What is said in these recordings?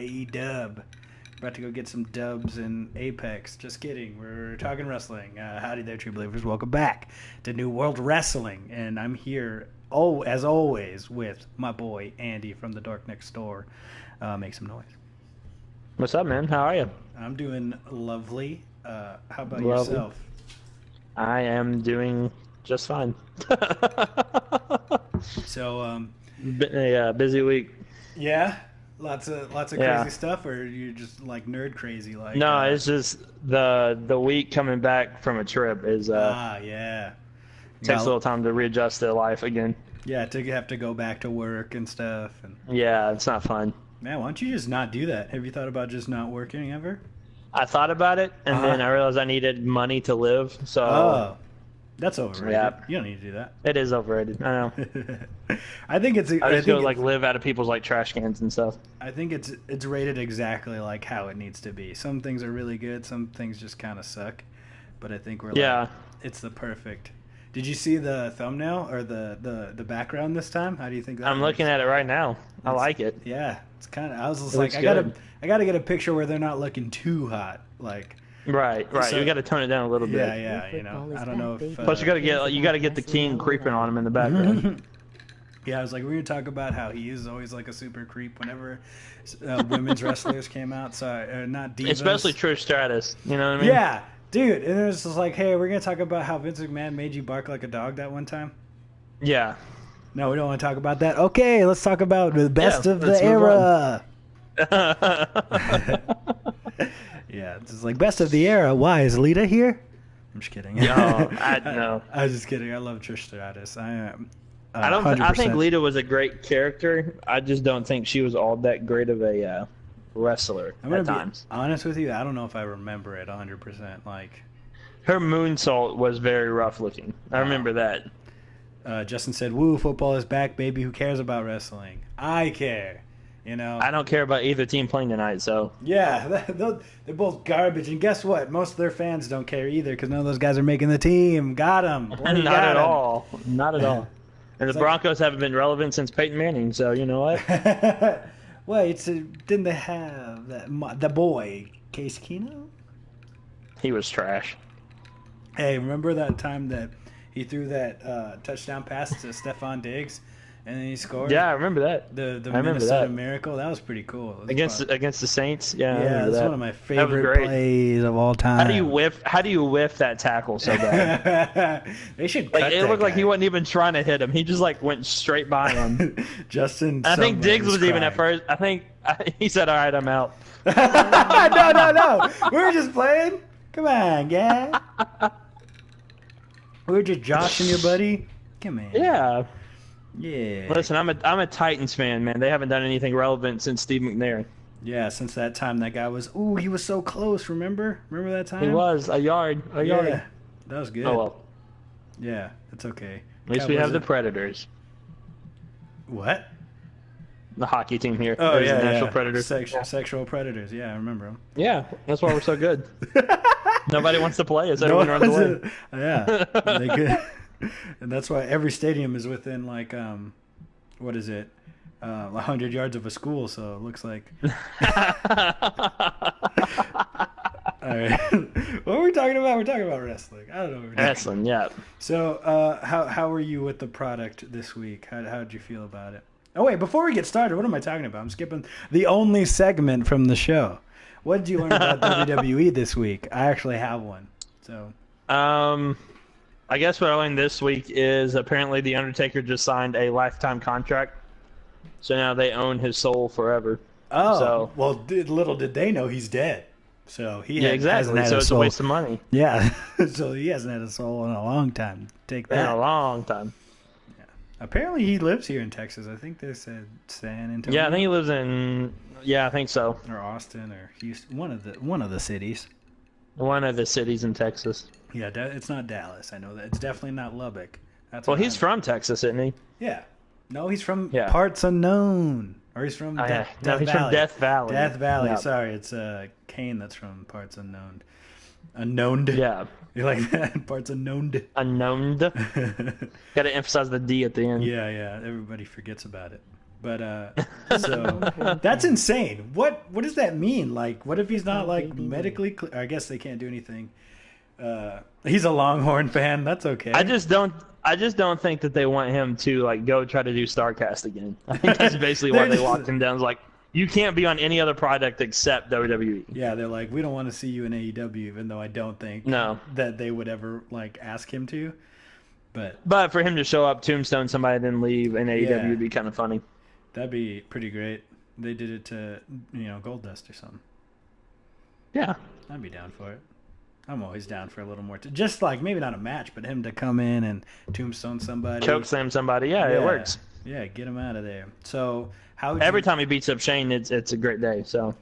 A-dub. About to go get some dubs in Apex. Just kidding. We're talking wrestling. Howdy there, true believers. Welcome back to New World Wrestling. And I'm here, as always, with my boy, Andy from the Dark Next Door. Make some noise. What's up, man? How are you? I'm doing lovely. How about Lovely. yourself? I am doing just fine. So, Been a busy week. yeah? Lots of Yeah. crazy stuff, or you're just like nerd crazy? Like No, it's just the week coming back from a trip is yeah. takes a little time to readjust to life again. Yeah, to have to go back to work and stuff. And Yeah, it's not fun. man, why don't you just not do that? Have you thought about just not working ever? I thought about it, and then I realized I needed money to live. So Oh, that's overrated. Yeah. You don't need to do that. it is overrated. I know. I think it's. I just think go like live out of people's like trash cans and stuff. I think it's rated exactly like how it needs to be. Some things are really good. Some things just kind of suck. But I think we're Yeah. like, it's the perfect. Did you see the thumbnail or the background this time? How do you think that? I'm looking at it right now. I like it. Yeah, it's kind of. I was just It like, looks I gotta get a picture where they're not looking too hot. Like, Right. So- You got to tone it down a little bit. yeah. You know, I don't know if. Plus, you got to get the king creeping on him in the background. Yeah, I was like, we're gonna talk about how he is always like a super creep whenever women's wrestlers came out. So not divas, Especially Trish Stratus. You know what I mean? Yeah, dude. And it was just like, hey, we're gonna talk about how Vince McMahon made you bark like a dog that one time. Yeah. No, we don't want to talk about that. Okay, let's talk about the best of the let's move era. Yeah, it's just like best of the era. Why is Lita here? I'm just kidding. No, no. I was just kidding. I love Trish Stratus. I am. I think Lita was a great character. I just don't think she was all that great of a wrestler I'm gonna at be times. honest with you. I don't know if I remember it 100%. Like, Her moonsault was very rough looking. I remember that. Justin said, "Woo, football is back, baby. Who cares about wrestling? I care." You know. I don't care about either team playing tonight, so. Yeah, they're both garbage. And guess what? Most of their fans don't care either because none of those guys are making the team. Got them. Not at all. Not at all. And the like- Broncos haven't been relevant since Peyton Manning, so you know what? Wait, didn't they have the boy, Case Keenum? He was trash. Hey, remember that time that he threw that touchdown pass to Stephon Diggs and then he scored? Yeah, I remember that. The I remember Minnesota that. Miracle. That was pretty cool. That was Against the Saints, yeah. I yeah, remember that's that. one of my That was favorite great. plays of all time. How do you whiff that tackle so bad? They should Like cut it that looked like guy. he wasn't even trying to hit him. He just like went straight by him. Justin. I think somewhere Diggs was even at crying. first. I think he said, "All right, I'm out." No. We were just playing. Come on, yeah. We were just joshing your buddy. Come on. Yeah. Yeah. Listen, I'm a Titans fan, man. They haven't done anything relevant since Steve McNair. Yeah, since that time that guy was he was so close, remember? Remember that time? He was a yard. Yeah. That was good. Oh well. Yeah, it's okay. At least we Cowboys have the are- Predators, What? the hockey team here. Oh, There's yeah, the National yeah. Predators. Sexual predators. Yeah, I remember them. Yeah, that's why we're so good. Nobody wants to play us. Everyone runs away. Yeah, they could. And that's why every stadium is within like what is it? 100 yards of a school, so it looks like. All right. What are we talking about? We're talking about wrestling. I don't know. What we're talking Wrestling, yeah. So, how were you with the product this week? How did you feel about it? Oh wait, before we get started, what am I talking about? I'm skipping the only segment from the show. What did you learn about WWE this week? I actually have one. So, I guess what I learned this week is apparently the Undertaker just signed a lifetime contract, so now they own his soul forever. So- well, little did they know he's dead. So he Yeah, hasn't exactly. had So a it's a soul. waste of money Yeah, so he hasn't had a soul in a long time. Take in a that. long time. Apparently, he lives here in Texas. I think they said San Antonio. Yeah, I think he lives in. Yeah, I think so. or Austin or Houston, one of the cities. One of the cities in Texas. Yeah, it's not Dallas. I know that. It's definitely not Lubbock. That's Well, what he's I know. from Texas, isn't he? Yeah. No, he's from Yeah. Parts Unknown. Or he's from Oh, yeah. Death No, he's Valley. from Death Valley. Death Valley. Yeah. Sorry, it's Kane that's from Parts Unknown. Unknowned. Yeah. You like that? Parts Unknowned. Unknown. Got to emphasize the D at the end. Yeah. Everybody forgets about it. But so that's insane. What does that mean? Like, what if he's not like medically? I guess they can't do anything. He's a Longhorn fan. That's okay. I just don't think that they want him to like go try to do StarCast again. I think that's basically why they locked him down. It's like, you can't be on any other product except WWE. Yeah, they're like, we don't want to see you in AEW, even though I don't think that they would ever like ask him to. But for him to show up, tombstone somebody, then leave in AEW would be kind of funny. That'd be pretty great. They did it to Goldust or something. Yeah, I'd be down for it. I'm always down for a little more. Just like maybe not a match, but him to come in and tombstone somebody, choke slam somebody. Yeah, it works. Yeah, get him out of there. So every time he beats up Shane, it's a great day. So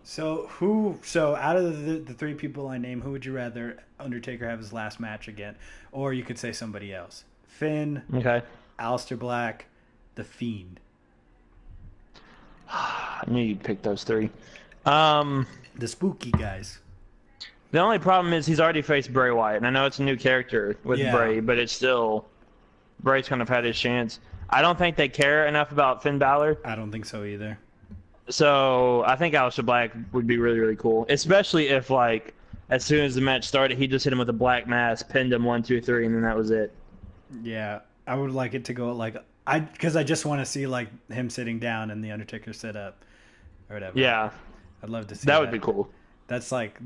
out of the three people I name, who would you rather Undertaker have his last match again, or you could say somebody else? Finn, okay, Aleister Black, The Fiend. I knew you'd pick those three. The spooky guys. The only problem is he's already faced Bray Wyatt, and I know it's a new character with Bray, but it's still Bray's kind of had his chance. I don't think they care enough about Finn Balor. I don't think so either. So I think Aleister Black would be really, really cool, especially if like as soon as the match started, he just hit him with a black mass, pinned him 1, 2, 3, and then that was it. Yeah, I would like it to go like because I just want to see like him sitting down and the Undertaker sit up or whatever. Yeah, I'd love to see that. Would be cool. That's like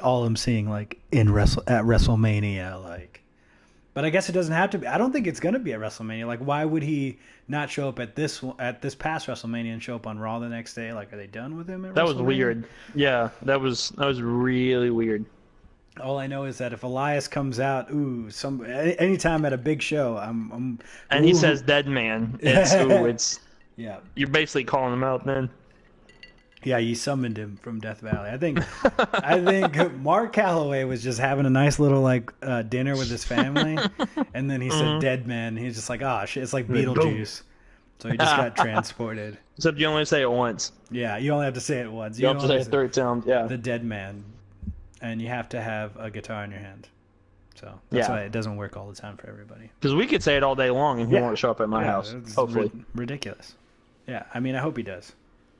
all I'm seeing like at WrestleMania, like. But I guess it doesn't have to be. I don't think it's going to be at WrestleMania. Like, why would he not show up at this past WrestleMania and show up on Raw the next day? Like, are they done with him at WrestleMania? That was weird. Yeah, that was really weird. All I know is that if Elias comes out, anytime at a big show, and he says "dead man," it's yeah. You're basically calling him out, then. Yeah, you summoned him from Death Valley. I think Mark Calloway was just having a nice little dinner with his family, and then he said "dead man." He's just like, "Oh shit!" It's like Beetlejuice. So he just got transported. Except you only say it once. Yeah, you only have to say it once. You have to say it 3 times. Yeah. The dead man, and you have to have a guitar in your hand. So that's why it doesn't work all the time for everybody. Because we could say it all day long, and he won't show up at my house. Hopefully, ridiculous. Yeah, I mean, I hope he does.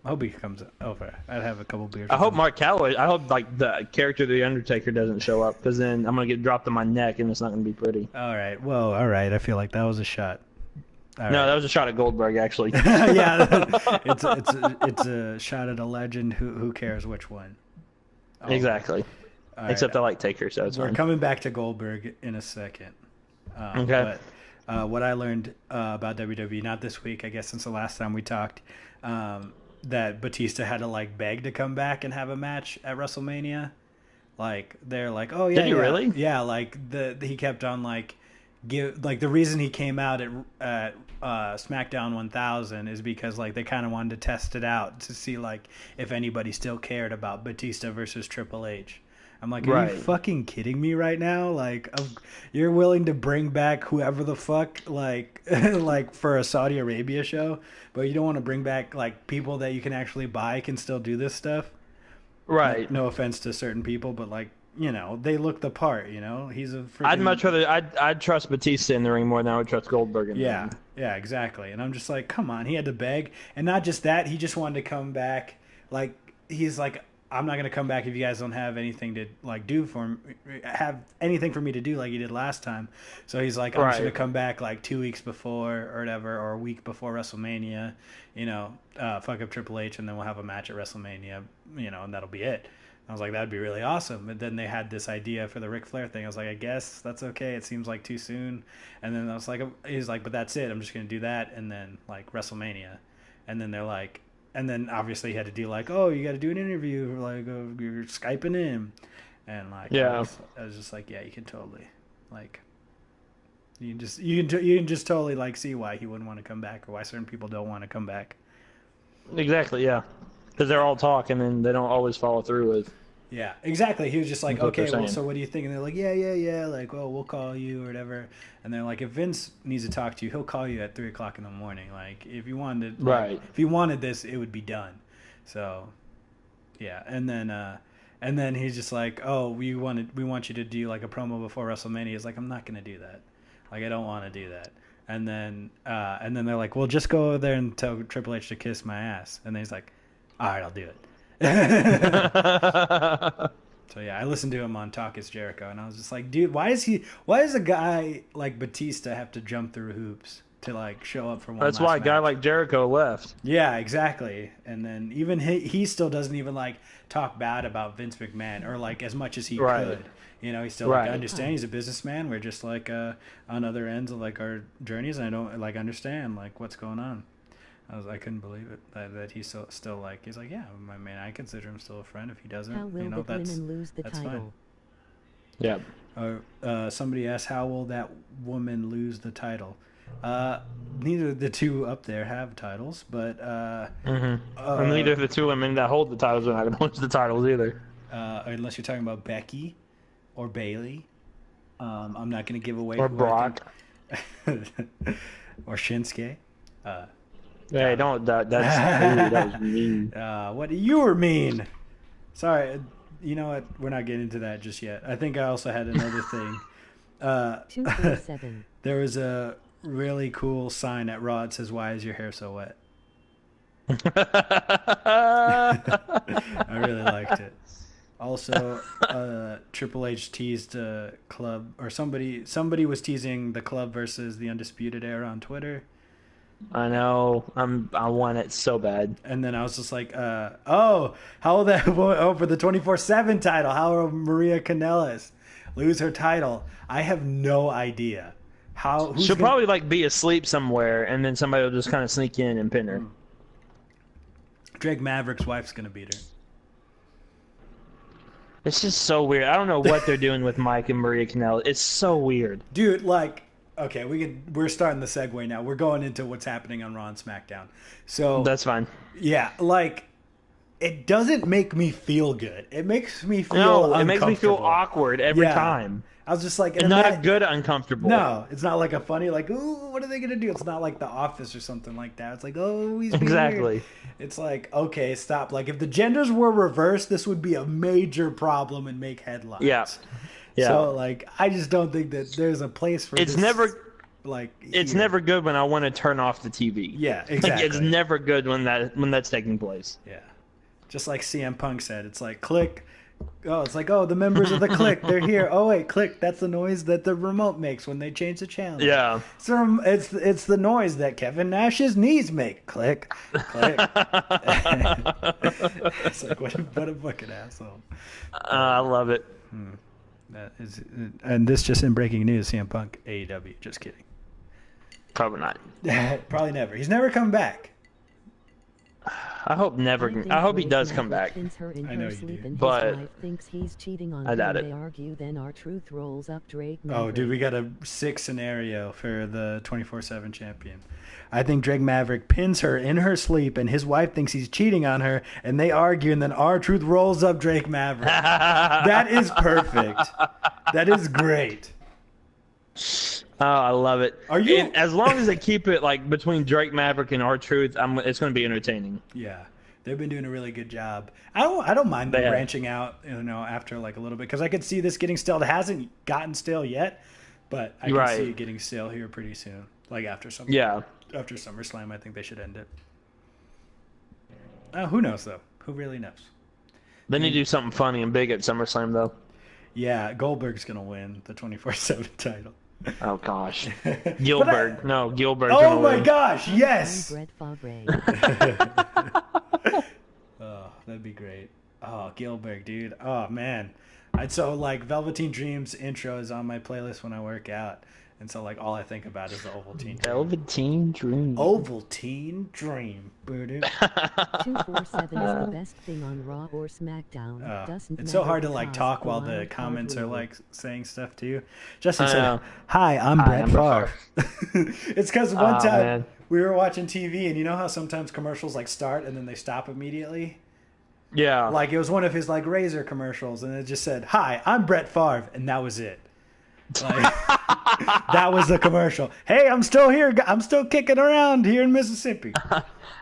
I hope he comes over. I'd have a couple beers. I hope Mark Calloway. I hope like the character of the Undertaker doesn't show up, because then I'm gonna get dropped on my neck and it's not gonna be pretty. All right. Well, all right. I feel like that was a shot. No, that was a shot at Goldberg, actually. Yeah, it's a shot at a legend. Who cares which one? Oh. Exactly. Except I like Taker, so it's We're fine. coming back to Goldberg in a second. Okay. But what I learned about WWE, not this week, I guess, since the last time we talked, that Batista had to beg to come back and have a match at WrestleMania. Like they're like, oh yeah, did he really? Yeah, he kept on the reason he came out at SmackDown 1000 is because they kind of wanted to test it out to see if anybody still cared about Batista versus Triple H. I'm like, are you fucking kidding me right now? You're willing to bring back whoever the fuck, for a Saudi Arabia show, but you don't want to bring back, people that you can actually buy can still do this stuff? Right. No offense to certain people, but, they look the part, He's a freaking... I'd much rather... I'd trust Batista in the ring more than I would trust Goldberg in the ring. Yeah, exactly. And I'm just like, come on, he had to beg. And not just that, he just wanted to come back. He's like... I'm not going to come back if you guys don't have anything to do for me, have anything for me to do like you did last time. So he's like, I'm just going to come back 2 weeks before or whatever, or a week before WrestleMania, fuck up Triple H, and then we'll have a match at WrestleMania, and that'll be it. I was like, that'd be really awesome. But then they had this idea for the Ric Flair thing. I was like, I guess that's okay. It seems like too soon. And then I was like, he's like, but that's it. I'm just going to do that. And then WrestleMania. And then they're like, and then obviously he had to do oh, you got to do an interview, you're Skyping in, and I was just like, yeah, you can totally, you can just totally see why he wouldn't want to come back or why certain people don't want to come back. Exactly, yeah, because they're all talking and they don't always follow through with. Yeah, exactly. He was just like, okay, well, so what do you think? And they're like, yeah. Well, we'll call you or whatever. And they're like, if Vince needs to talk to you, he'll call you at 3:00 in the morning. If you wanted, if you wanted this, it would be done. So, yeah. And then he's just like, oh, we want you to do a promo before WrestleMania. He's like, I'm not gonna do that. I don't want to do that. And then they're like, well, just go over there and tell Triple H to kiss my ass. And then he's like, all right, I'll do it. So yeah, I listened to him on Talk Is Jericho, and I was just like, dude, why does a guy like Batista have to jump through hoops to like show up for one? That's why a guy like Jericho left. Yeah, exactly. And then even he still doesn't even like talk bad about Vince McMahon or like as much as he could. You know, he's still like, I understand he's a businessman. We're just like on other ends of like our journeys, and I don't like understand like what's going on. I couldn't believe it that he's still like, he's like, yeah, my man, I consider him still a friend. If he doesn't, how will you know, the women lose the title? Fine. Yeah. Somebody asked, how will that woman lose the title? Neither of the two up there have titles, but and neither of the two women that hold the titles are not going to lose the titles either. Unless you're talking about Becky or Bailey. I'm not going to give away. Or Brock. Or Shinsuke. Hey, don't. That was mean. What you were mean. Sorry. You know what? We're not getting into that just yet. I think I also had another thing. 247. There was a really cool sign at Raw that says, "Why is your hair so wet?" I really liked it. Also, Triple H teased a club, or somebody was teasing the club versus the Undisputed Era on Twitter. I know. I want it so bad. And then I was just like, how will that for the 24/7 title? How will Maria Kanellis lose her title? I have no idea. She'll probably like be asleep somewhere, and then somebody will just kind of sneak in and pin her. Drake Maverick's wife's gonna beat her. It's just so weird. I don't know what they're doing with Mike and Maria Kanellis. It's so weird, dude. Like. Okay, we're starting the segue now. We're going into what's happening on Raw and SmackDown. So that's fine. Yeah, like it doesn't make me feel good. It makes me feel it makes me feel awkward every time. I was just like, and not a good uncomfortable. No, it's not like a funny like, ooh, what are they gonna do? It's not like The Office or something like that. It's like, oh, he's exactly. Weird. It's like, okay, stop. Like if the genders were reversed, this would be a major problem and make headlines. Yeah. Yeah. So like, I just don't think that there's a place for. It's this, it's never good when I want to turn off the TV. Yeah, exactly. Like, it's never good when that's taking place. Yeah, just like CM Punk said, it's like click. Oh, it's like, oh, the members of the click, they're here. Oh wait, click. That's the noise that the remote makes when they change the channel. Yeah. So it's the noise that Kevin Nash's knees make. Click, click. It's like what a fucking asshole. I love it. That is, and this just in breaking news: CM Punk, AEW. Just kidding. Probably not. Probably never. He's never come back. I hope never. I hope he does come back. I know you do. But thinks he's cheating on I doubt it. They argue, then R-Truth rolls up Drake. Oh, dude, we got a sick scenario for the 24/7 champion. I think Drake Maverick pins her in her sleep, and his wife thinks he's cheating on her, and they argue, and then R-Truth rolls up Drake Maverick. That is perfect. That is great. Oh, I love it. Are you? And as long as they keep it like between Drake Maverick and R-Truth, it's going to be entertaining. Yeah, they've been doing a really good job. I don't mind them branching out, after like a little bit, because I could see this getting stale. It hasn't gotten stale yet, but I can see it getting stale here pretty soon. Like after SummerSlam, I think they should end it. Who knows though? Who really knows? They need to do something funny and big at SummerSlam though. Yeah, Goldberg's gonna win the 24/7 title. Oh gosh, Gilbert. Gilbert. Oh my gosh, yes. Brett Favre. Oh, that'd be great. Oh, Gilbert, dude. Oh man, Velveteen Dream's intro is on my playlist when I work out, and so like all I think about is the Ovaltine Dream. Velveteen Dream. Ovaltine Dream. 247 is the best thing on Raw or SmackDown. It's so hard to like talk while the comments are like saying stuff to you. Justin said, "Hi, I'm Brett Favre." It's because one time we were watching TV, and you know how sometimes commercials like start and then they stop immediately. Yeah. Like it was one of his like razor commercials, and it just said, "Hi, I'm Brett Favre," and that was it. Like, that was the commercial. Hey, I'm still here. I'm still kicking around here in Mississippi.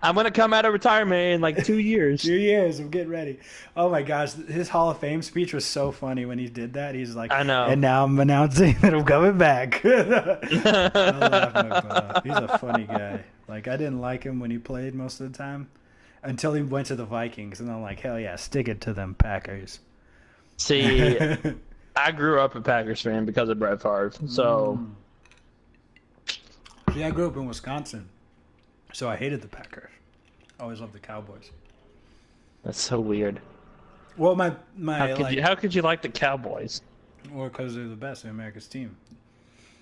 I'm going to come out of retirement in like 2 years. 2 years. I'm getting ready. Oh, my gosh. His Hall of Fame speech was so funny when he did that. He's like, I know. And now I'm announcing that I'm coming back. I laughed my butt off. He's a funny guy. Like, I didn't like him when he played most of the time until he went to the Vikings. And I'm like, hell yeah, stick it to them Packers. See, I grew up a Packers fan because of Brett Favre. So, See, I grew up in Wisconsin, so I hated the Packers. I always loved the Cowboys. That's so weird. Well, my how could you like the Cowboys? Well, because they're the best, they're America's team.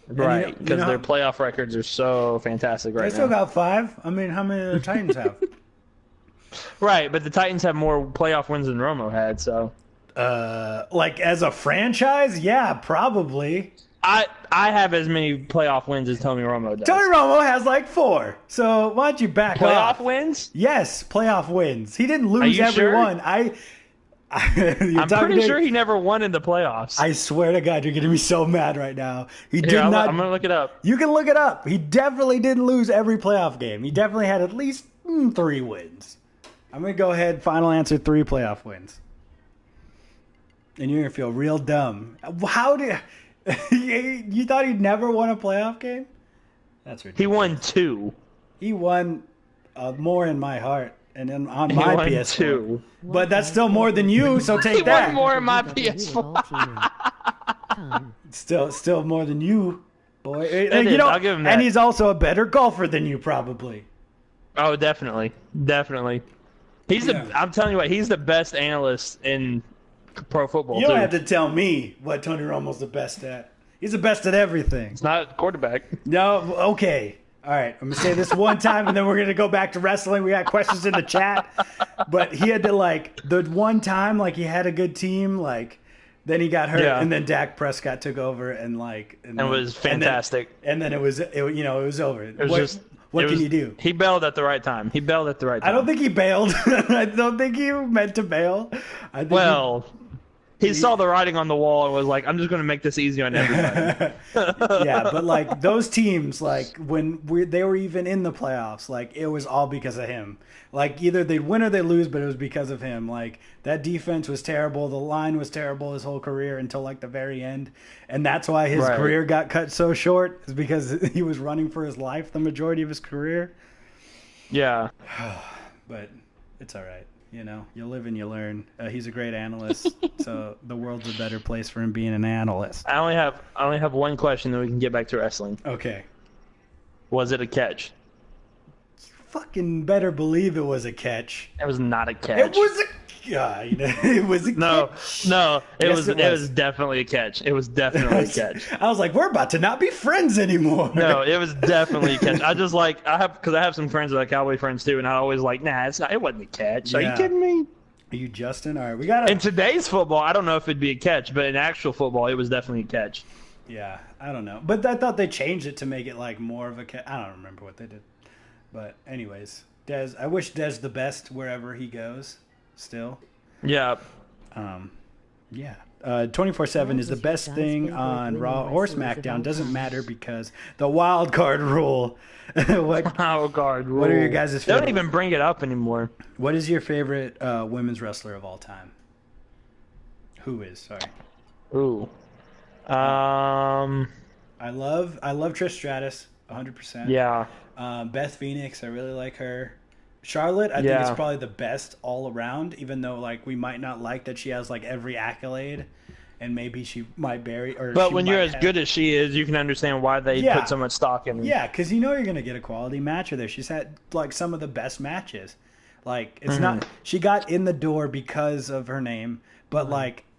Right, because their playoff records are so fantastic right now. They still got 5. I mean, how many do the Titans have? Right, but the Titans have more playoff wins than Romo had, so. Like as a franchise, yeah, probably. I have as many playoff wins as Tony Romo does. Tony Romo has like 4. So why don't you back off? Playoff wins? Yes, playoff wins. He didn't lose every sure? one. I'm pretty sure he never won in the playoffs. I swear to God, you're getting me so mad right now. He did Here, not. I'm gonna look it up. You can look it up. He definitely didn't lose every playoff game. He definitely had at least 3 wins. I'm gonna go ahead. Final answer: 3 playoff wins. And you're gonna feel real dumb. How did you thought he'd never won a playoff game? That's ridiculous. He won 2. He won more in my heart and on He my won PS4. 2. But that's still more than you. So take He that. won more in my PS4. Still more than you, boy. I'll give him that. And he's also a better golfer than you, probably. Oh, definitely. He's I'm telling you what, he's the best analyst in pro football. You don't have to tell me what Tony Romo's the best at. He's the best at everything. It's not a quarterback. No, okay. All right, I'm going to say this one time, and then we're going to go back to wrestling. We got questions in the chat. But he had to, the one time, he had a good team, then he got hurt, and then Dak Prescott took over, and it was fantastic. And then it was over. What can you do? He bailed at the right time. I don't think he bailed. I don't think he meant to bail. He saw the writing on the wall and was like, I'm just going to make this easy on everybody. Yeah, but those teams, when they were even in the playoffs, it was all because of him. Either they'd win or they'd lose, but it was because of him. That defense was terrible. The line was terrible his whole career until the very end. And that's why his career got cut so short, is because he was running for his life the majority of his career. Yeah. But it's all right. You live and you learn. He's a great analyst, so the world's a better place for him being an analyst. I only have one question, then we can get back to wrestling. Okay. Was it a catch? Fucking better believe it was a catch. It was not a catch. It was a it was a catch. No, it was definitely a catch. It was definitely a catch. I was like, we're about to not be friends anymore. No, it was definitely a catch. I have some friends that are Cowboy friends too, and I always nah, it wasn't a catch. Yeah. Are you kidding me? Are you Justin? All right, we got in today's football, I don't know if it'd be a catch, but in actual football, it was definitely a catch. Yeah, I don't know, but I thought they changed it to make it more of a catch. I don't remember what they did, but anyways, Dez. I wish Dez the best wherever he goes. Still. Yeah. Yeah. 24/7 is the best thing on Raw or SmackDown. Doesn't matter because the wild card rule. Wild card rule. What are your guys' favorite? They don't even bring it up anymore. What is your favorite women's wrestler of all time? Who is? Sorry. Ooh. I love Trish Stratus 100%. Yeah. Beth Phoenix, I really like her. Charlotte, I think is probably the best all around, even though we might not like that she has every accolade, and maybe she might bury. But when you're as good as she is, you can understand why they put so much stock in her. Yeah, because you're going to get a quality matcher there. She's had some of the best matches. It's not she got in the door because of her name, but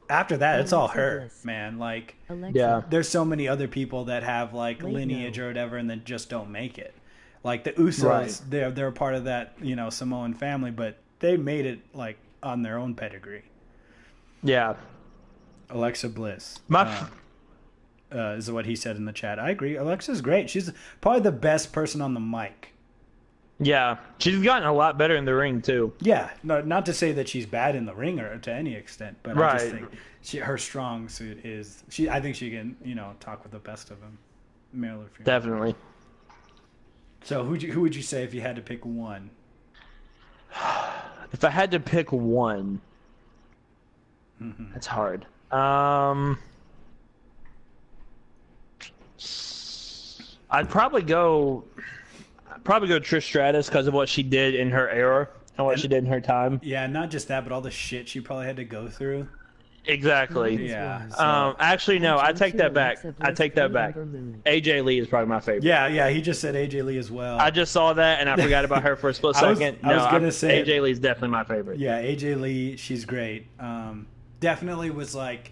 after that, it's all her, man. There's so many other people that have lineage or whatever, and then just don't make it. The Usos, they're a part of that, Samoan family, but they made it on their own pedigree. Yeah. Alexa Bliss is what he said in the chat. I agree. Alexa's great. She's probably the best person on the mic. Yeah, she's gotten a lot better in the ring too. Yeah, no, not to say that she's bad in the ring or to any extent, but I just think her strong suit is I think she can talk with the best of them, male or female. Definitely. So who would you say if you had to pick one? If I had to pick one, that's hard. I'd probably go Trish Stratus because of what she did in her era and what she did in her time. Yeah, not just that, but all the shit she probably had to go through. Exactly. Yeah. So. Actually, no. I take that back. AJ Lee is probably my favorite. Yeah. He just said AJ Lee as well. I just saw that and I forgot about her for a split second. I was gonna say AJ Lee is definitely my favorite. Yeah, AJ Lee, she's great. Definitely was like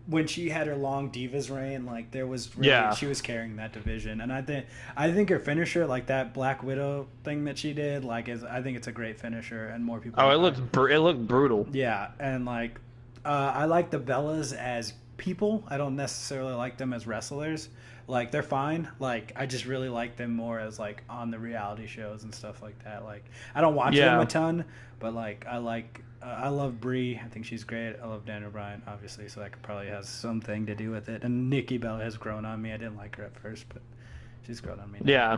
when she had her long Divas reign. Like there was really, she was carrying that division, and I think her finisher, like that Black Widow thing that she did, like I think it's a great finisher, and more people. Oh, it looked brutal. Yeah, and like. I like the Bellas as people. I don't necessarily like them as wrestlers. Like they're fine. Like I just really like them more as like on the reality shows and stuff like that. Like I don't watch them a ton, but like I love Brie. I think she's great. I love Daniel Bryan, obviously, so that probably has something to do with it. And Nikki Bella has grown on me. I didn't like her at first, but she's grown on me now. Yeah.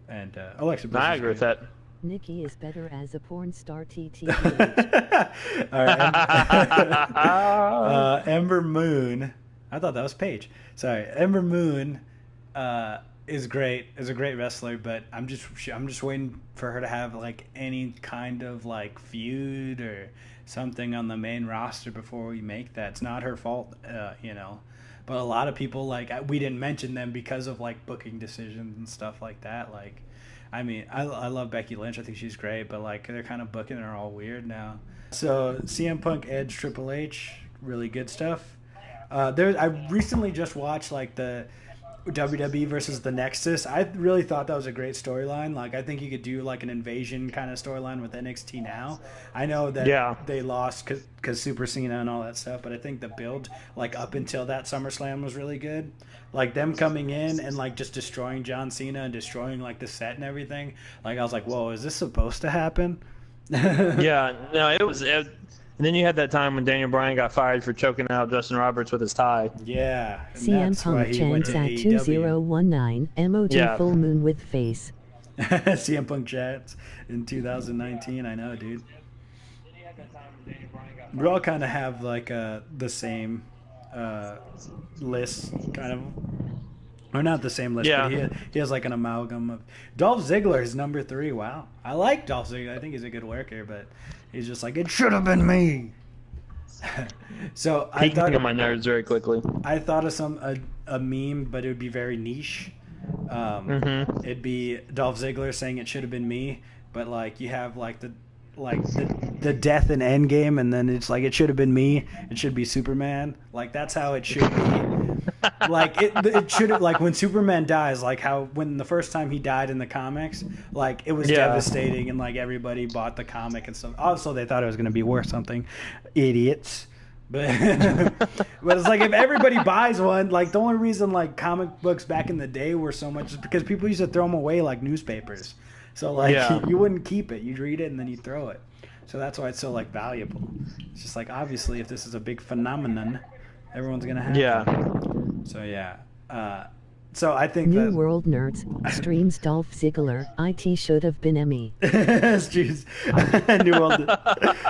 And Alexa Bliss. I agree with that. Nikki is better as a porn star. TTH. All right. Ember Moon. I thought that was Paige. Sorry, Ember Moon is great. Is a great wrestler, but I'm just waiting for her to have like any kind of like feud or something on the main roster before we make that. It's not her fault, But a lot of people we didn't mention them because of like booking decisions and stuff like that. Like. I mean, I love Becky Lynch. I think she's great, but like they're kind of booking her all weird now. So CM Punk, Edge, Triple H, really good stuff. I recently just watched like the WWE versus the Nexus. I really thought that was a great storyline. Like I think you could do like an invasion kind of storyline with NXT now. I know that they lost because Super Cena and all that stuff, but I think the build like up until that SummerSlam was really good. Like them coming in and like just destroying John Cena and destroying like the set and everything. Like I was like, whoa, is this supposed to happen? Yeah, no, it was. And then you had that time when Daniel Bryan got fired for choking out Justin Roberts with his tie. Yeah. CM Punk chants at 2019 emoji full moon with face. CM Punk chants in 2019. I know, dude. We all kind of have like the same list, kind of, or not the same list, but he has like an amalgam of. Dolph Ziggler is number 3. Wow, I like Dolph Ziggler. I think he's a good worker, but he's just like, it should have been me. So I thought on my nerves very quickly. I thought of a meme, but it would be very niche. It'd be Dolph Ziggler saying it should have been me, but like you have like the death in Endgame, and then it's like it should have been me. It should be Superman. Like that's how it should be. Like it should have, like when Superman dies, like how when the first time he died in the comics, like it was devastating, and like everybody bought the comic and stuff. Also, they thought it was going to be worth something. Idiots. But it's like if everybody buys one, like the only reason like comic books back in the day were so much is because people used to throw them away like newspapers. So like you wouldn't keep it. You'd read it and then you'd throw it. So that's why it's so like valuable. It's just like obviously if this is a big phenomenon, everyone's gonna have it. So so I think New World Nerds streams Dolph Ziggler. IT should have been Emmy. Jeez. New World.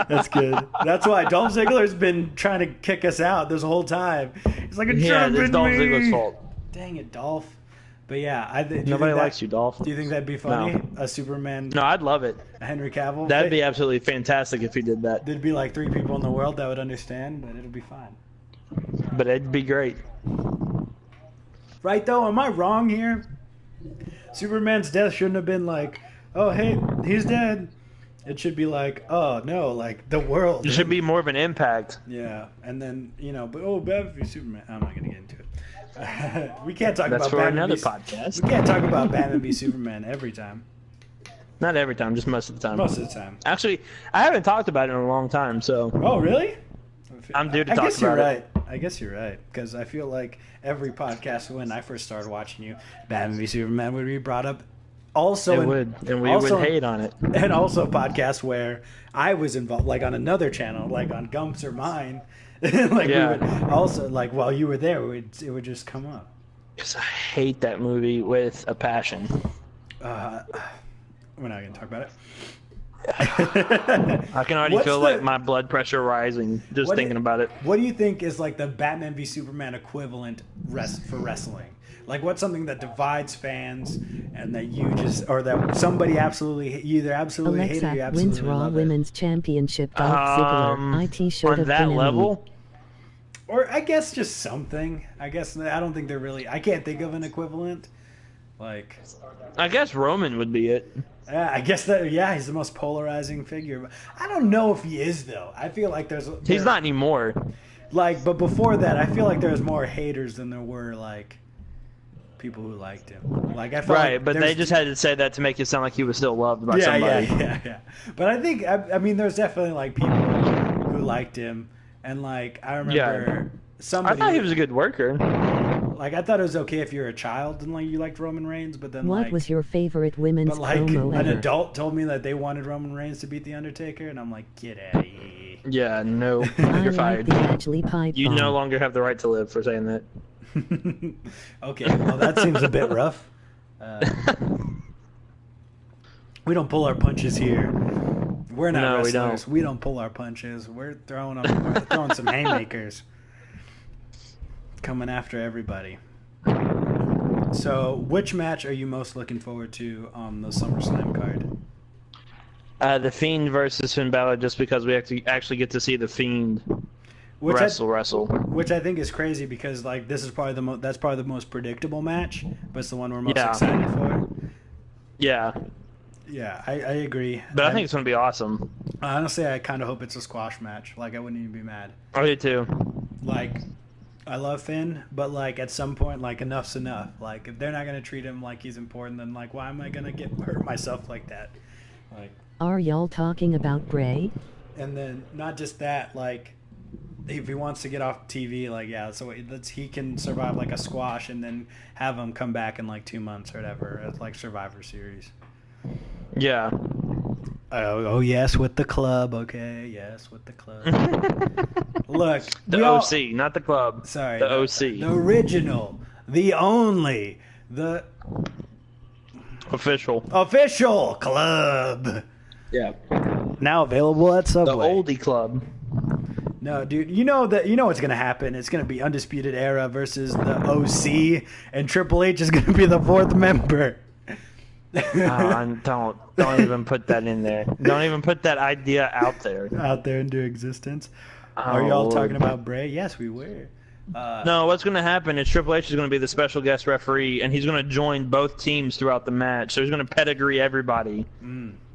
That's good. That's why Dolph Ziggler's been trying to kick us out this whole time. He's like, it should have been Dolph me. Ziggler's fault. Dang it, Dolph. But yeah, nobody likes you, Dolph. Do you think that'd be funny? No. A Superman? No, I'd love it. A Henry Cavill? That'd be absolutely fantastic if he did that. There'd be like 3 people in the world that would understand, but it'll be fine. But it'd be great. Right though? Am I wrong here? Superman's death shouldn't have been like, oh hey, he's dead. It should be like, oh no, like the world. It should be more of an impact. Yeah, and then but Batman v Superman. I'm not gonna get into it. We can't talk That's about for Batman another v podcast. We can't talk about Batman v Superman every time. Not every time, just most of the time. Most of the time. Actually, I haven't talked about it in a long time, so. Oh really? I'm due to talk about it. I guess you're right, because I feel like every podcast when I first started watching you, Batman v Superman would be brought up Also, it would, and we would hate on it. And also a podcast where I was involved, like on another channel, like on Gumps or mine. Like we would also, like while you were there, it would just come up. Because I hate that movie with a passion. We're not going to talk about it. I can already feel like my blood pressure rising just thinking about it. What do you think is like the Batman v Superman equivalent for wrestling? Like, what's something that divides fans and that you just, or that somebody absolutely, you either absolutely hate or you absolutely wins Raw love Women's it? Championship. Dolph Ziggler, IT short on of that enemy. level? Or I guess just something. I guess I don't think they're really. I can't think of an equivalent. Like, I guess Roman would be it. Yeah, I guess that. Yeah, he's the most polarizing figure. I don't know if he is though. I feel like he's not anymore. Like, but before that, I feel like there was more haters than there were like people who liked him. Like I felt right, but they just had to say that to make it sound like he was still loved by somebody. Yeah. But I think I mean, there's definitely like people who liked him, and like I remember somebody. I thought he was a good worker. Like I thought it was okay if you're a child and like you liked Roman Reigns, but then what was your favorite women's promo an ever? adult told me that they wanted Roman Reigns to beat the Undertaker, and I'm like, get out of here. Yeah, no, you're fired. You no longer have the right to live for saying that. Okay, well that seems a bit rough. We don't pull our punches here. We're not wrestlers. We don't pull our punches. We're throwing them. We're throwing some haymakers. Coming after everybody. So, which match are you most looking forward to on the SummerSlam card? The Fiend versus Finn Balor, just because we actually get to see the Fiend wrestle. Which I think is crazy because like this is probably that's probably the most predictable match, but it's the one we're most excited for. Yeah. Yeah, I agree. But I think it's going to be awesome. Honestly, I kind of hope it's a squash match. Like, I wouldn't even be mad. I do too. Like, I love Finn, but like at some point, like enough's enough. Like, if they're not going to treat him like he's important, then like, why am I going to hurt myself like that? Like, are y'all talking about Bray? And then not just that, like, if he wants to get off TV, like, yeah, so he can survive like a squash and then have him come back in like 2 months or whatever. It's like Survivor Series. Yeah. Oh yes, with the club. Okay, yes, with the club. Look, the OC, not the club. Sorry, the OC, the original, the only, the official club. Yeah. Now available at Subway. The oldie club. No, dude, you know what's gonna happen. It's gonna be Undisputed Era versus the OC, and Triple H is gonna be the fourth member. Don't even put that in there. Don't even put that idea out there into existence. Are y'all talking about Bray? Yes, we were. No, what's going to happen is Triple H is going to be the special guest referee, and he's going to join both teams throughout the match. So he's going to pedigree everybody,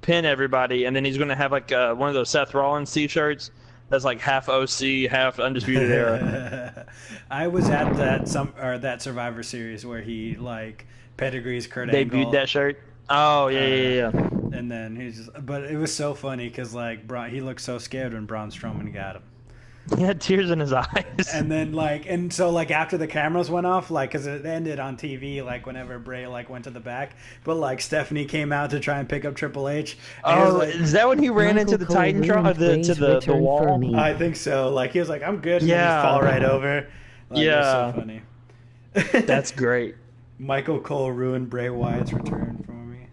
pin everybody, and then he's going to have like one of those Seth Rollins T-shirts that's like half OC, half Undisputed Era. I was at that Survivor Series where he like pedigrees Kurt Angle. Debuted that shirt. Oh yeah. And then but it was so funny because like he looked so scared when Braun Strowman got him. He had tears in his eyes. And then so after the cameras went off, like because it ended on TV, like whenever Bray like went to the back, but like Stephanie came out to try and pick up Triple H. Oh, is that when he ran into the Titantron to the wall? I think so. Like he was like, "I'm good," and he just fall right over. Like, it was so funny. That's great. Michael Cole ruined Bray Wyatt's return for me.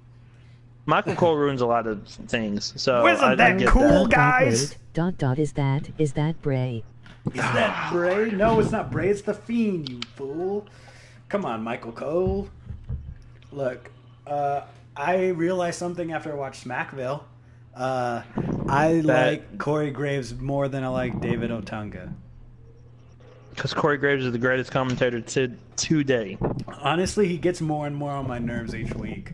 Michael Cole ruins a lot of things. So isn't that cool, guys? Is that Bray? Is that Bray? No, it's not Bray. It's the Fiend, you fool. Come on, Michael Cole. Look, I realized something after I watched Smackville. I like Corey Graves more than I like David Otunga. Because Corey Graves is the greatest commentator today. Honestly, he gets more and more on my nerves each week.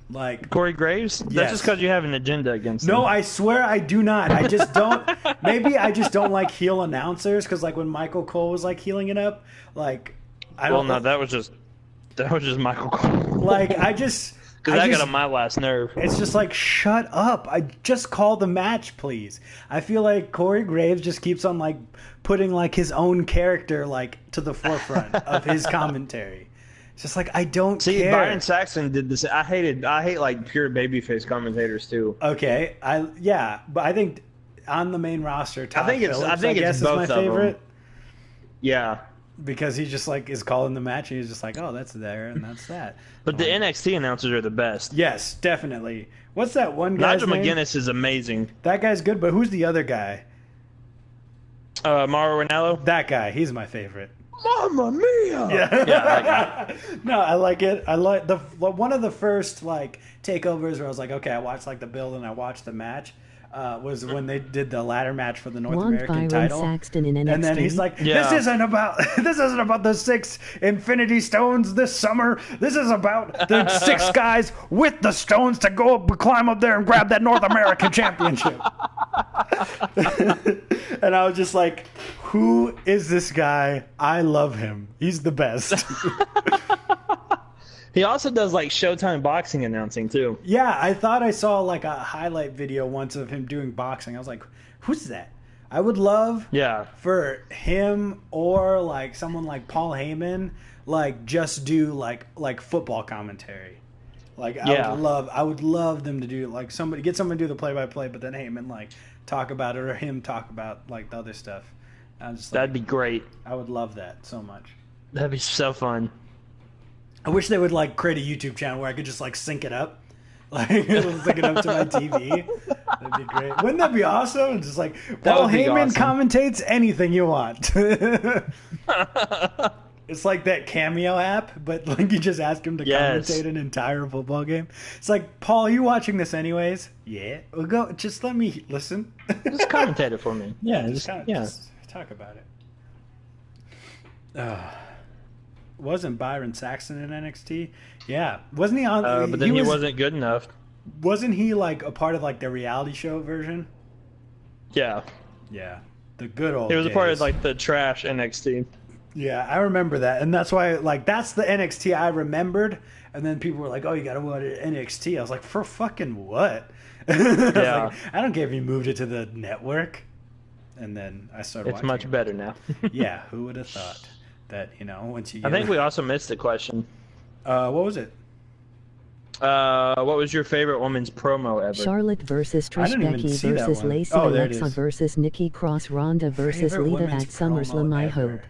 Like Corey Graves? Yes. That's just because you have an agenda against him. No, I swear I do not. I just don't. Maybe I just don't like heel announcers because, like, when Michael Cole was like healing it up, like I don't. Well, no, that was just Michael Cole. Like I just. Because I got on my last nerve. It's just like, shut up. I just call the match, please. I feel like Corey Graves just keeps on, like, putting, like, his own character, like, to the forefront of his commentary. It's just like I don't See, care. Byron Saxton did this. I hate like pure babyface commentators too. Okay, but I think on the main roster, Todd Phillips, I think guess, it's both is my favorite. Yeah. Because he just like is calling the match and he's just like, oh, that's there and that's that. But the NXT announcers are the best. Yes, definitely. What's that one guy's Nigel name? McGuinness is amazing. That guy's good, but who's the other guy? Mauro Ranallo? That guy. He's my favorite. Mamma mia! Yeah. Yeah, No, I like it. I like one of the first like takeovers where I was like, okay, I watched like the build and I watched the match. Was when they did the ladder match for the North American title. Saxton in NXT. And then he's like, this isn't about the 6 Infinity Stones this summer. This is about the 6 guys with the stones to go up, climb up there and grab that North American championship. And I was just like, who is this guy? I love him. He's the best. He also does like Showtime boxing announcing too. Yeah, I thought I saw like a highlight video once of him doing boxing. I was like, who's that? I would love for him or like someone like Paul Heyman like just do like football commentary. Like I would love them to do like get someone to do the play-by-play, but then Heyman like talk about it or him talk about like the other stuff. That'd be great. I would love that so much. That'd be so fun. I wish they would like create a YouTube channel where I could just like sync it up, like sync it up to my TV. That'd be great. Wouldn't that be awesome? Just like Paul Heyman commentates anything you want. It's like that Cameo app, but like you just ask him to commentate an entire football game. It's like, Paul, are you watching this anyways? Yeah. Well, go. Just let me listen. Just commentate it for me. Yeah. Just talk about it. Wasn't Byron Saxton in NXT? Yeah. Wasn't he on? But then he wasn't good enough. Wasn't he like a part of like the reality show version? Yeah. Yeah. The good old He was days. a part of like the trash NXT. Yeah, I remember that. And that's why like that's the NXT I remembered. And then people were like, oh, you got to watch NXT. I was like, for fucking what? Yeah. I don't care if you moved it to the network. And then I started watching much better now. Yeah, who would have thought that, once you I think we also missed a question. What was it? What was your favorite woman's promo ever? Charlotte versus Trish Becky versus Lacey Alexa versus Nikki Cross Ronda versus Lita at SummerSlam, I hope.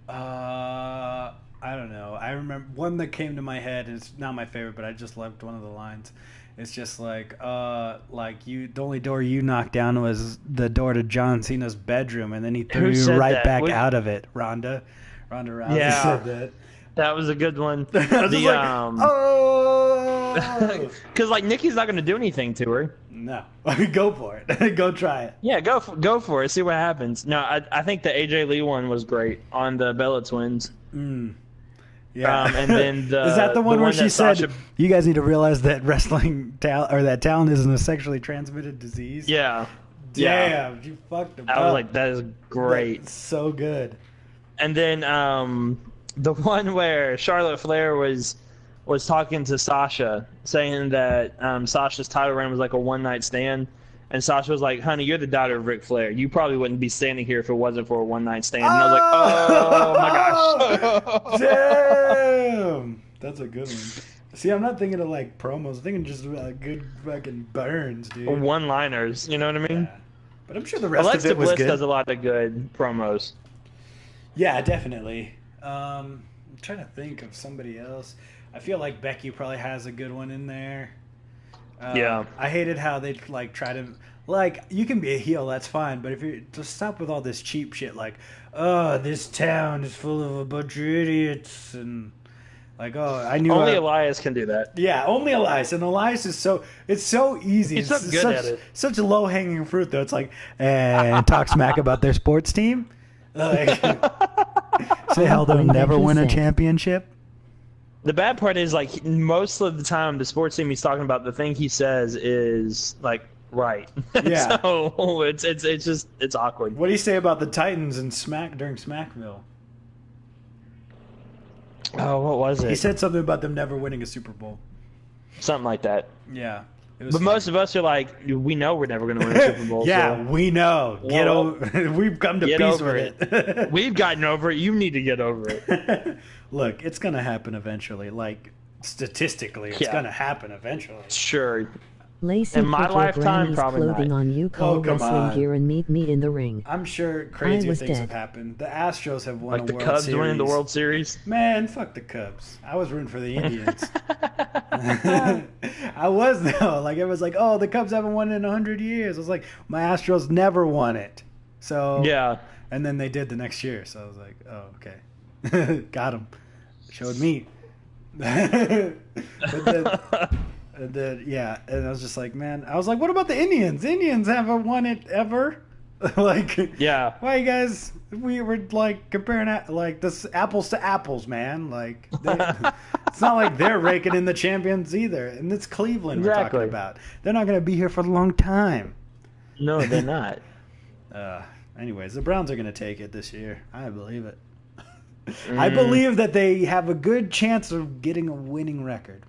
I don't know. I remember one that came to my head, and it's not my favorite, but I just loved one of the lines. It's just like the only door you knocked down was the door to John Cena's bedroom, and then he threw you right back out of it. Ronda Rousey said that. That was a good one. Because like Nikki's not going to do anything to her. No, go for it. Go try it. Yeah, go for it. See what happens. No, I think the AJ Lee one was great on the Bella Twins. Yeah, and then is that the one where she said, "You guys need to realize that wrestling that talent isn't a sexually transmitted disease." Yeah. Damn, you fucked them up. I was like, that is great. That's so good. And then the one where Charlotte Flair was talking to Sasha, saying that Sasha's title reign was like a one-night stand. And Sasha was like, honey, you're the daughter of Ric Flair. You probably wouldn't be standing here if it wasn't for a one-night stand. And I was like, oh, my gosh. Damn. That's a good one. See, I'm not thinking of, like, promos. I'm thinking just about good fucking burns, dude. One-liners, you know what I mean? Yeah. But I'm sure the rest Alexa of it was Bliss good. does a lot of good promos. Yeah, definitely. I'm trying to think of somebody else. I feel like Becky probably has a good one in there. Yeah. I hated how they like try to like you can be a heel, that's fine, but if you just stop with all this cheap shit like, oh, this town is full of a bunch of idiots and like, oh, I knew only Elias can do that. Yeah, only Elias, and Elias is so easy. He's so good at it. Such a low hanging fruit though. It's like and talk smack about their sports team. Like, say how they'll never win a championship. The bad part is, like, most of the time, the sports team he's talking about, the thing he says is, like, right. Yeah. So it's awkward. What do you say about the Titans and during Smackville? Oh, what was it? He said something about them never winning a Super Bowl. Something like that. Yeah. But most of us are like, we know we're never going to win a Super Bowl. Yeah, so. we know. Get over. We've come to peace with it. We've gotten over it. You need to get over it. Look, it's going to happen eventually. Like, statistically, it's going to happen eventually. Sure. Lacey, in my lifetime, probably clothing not. on you, call wrestling gear, and meet me in the ring. I'm sure crazier things have happened. The Astros have won a World Series. Like the Cubs winning the World Series? Man, fuck the Cubs. I was rooting for the Indians. I was, though. Like, it was like, oh, the Cubs haven't won in 100 years. I was like, my Astros never won it. So yeah. And then they did the next year. So I was like, oh, okay. Got him. Showed me. And then, yeah, and I was just like, man, I was like, what about the Indians? Indians haven't won it ever. Like, yeah, why you guys? We were like comparing like this apples to apples, man. Like, it's not like they're raking in the champions either. And it's Cleveland we're talking about. They're not going to be here for a long time. No, they're not. Anyways, the Browns are going to take it this year. I believe it. I believe that they have a good chance of getting a winning record.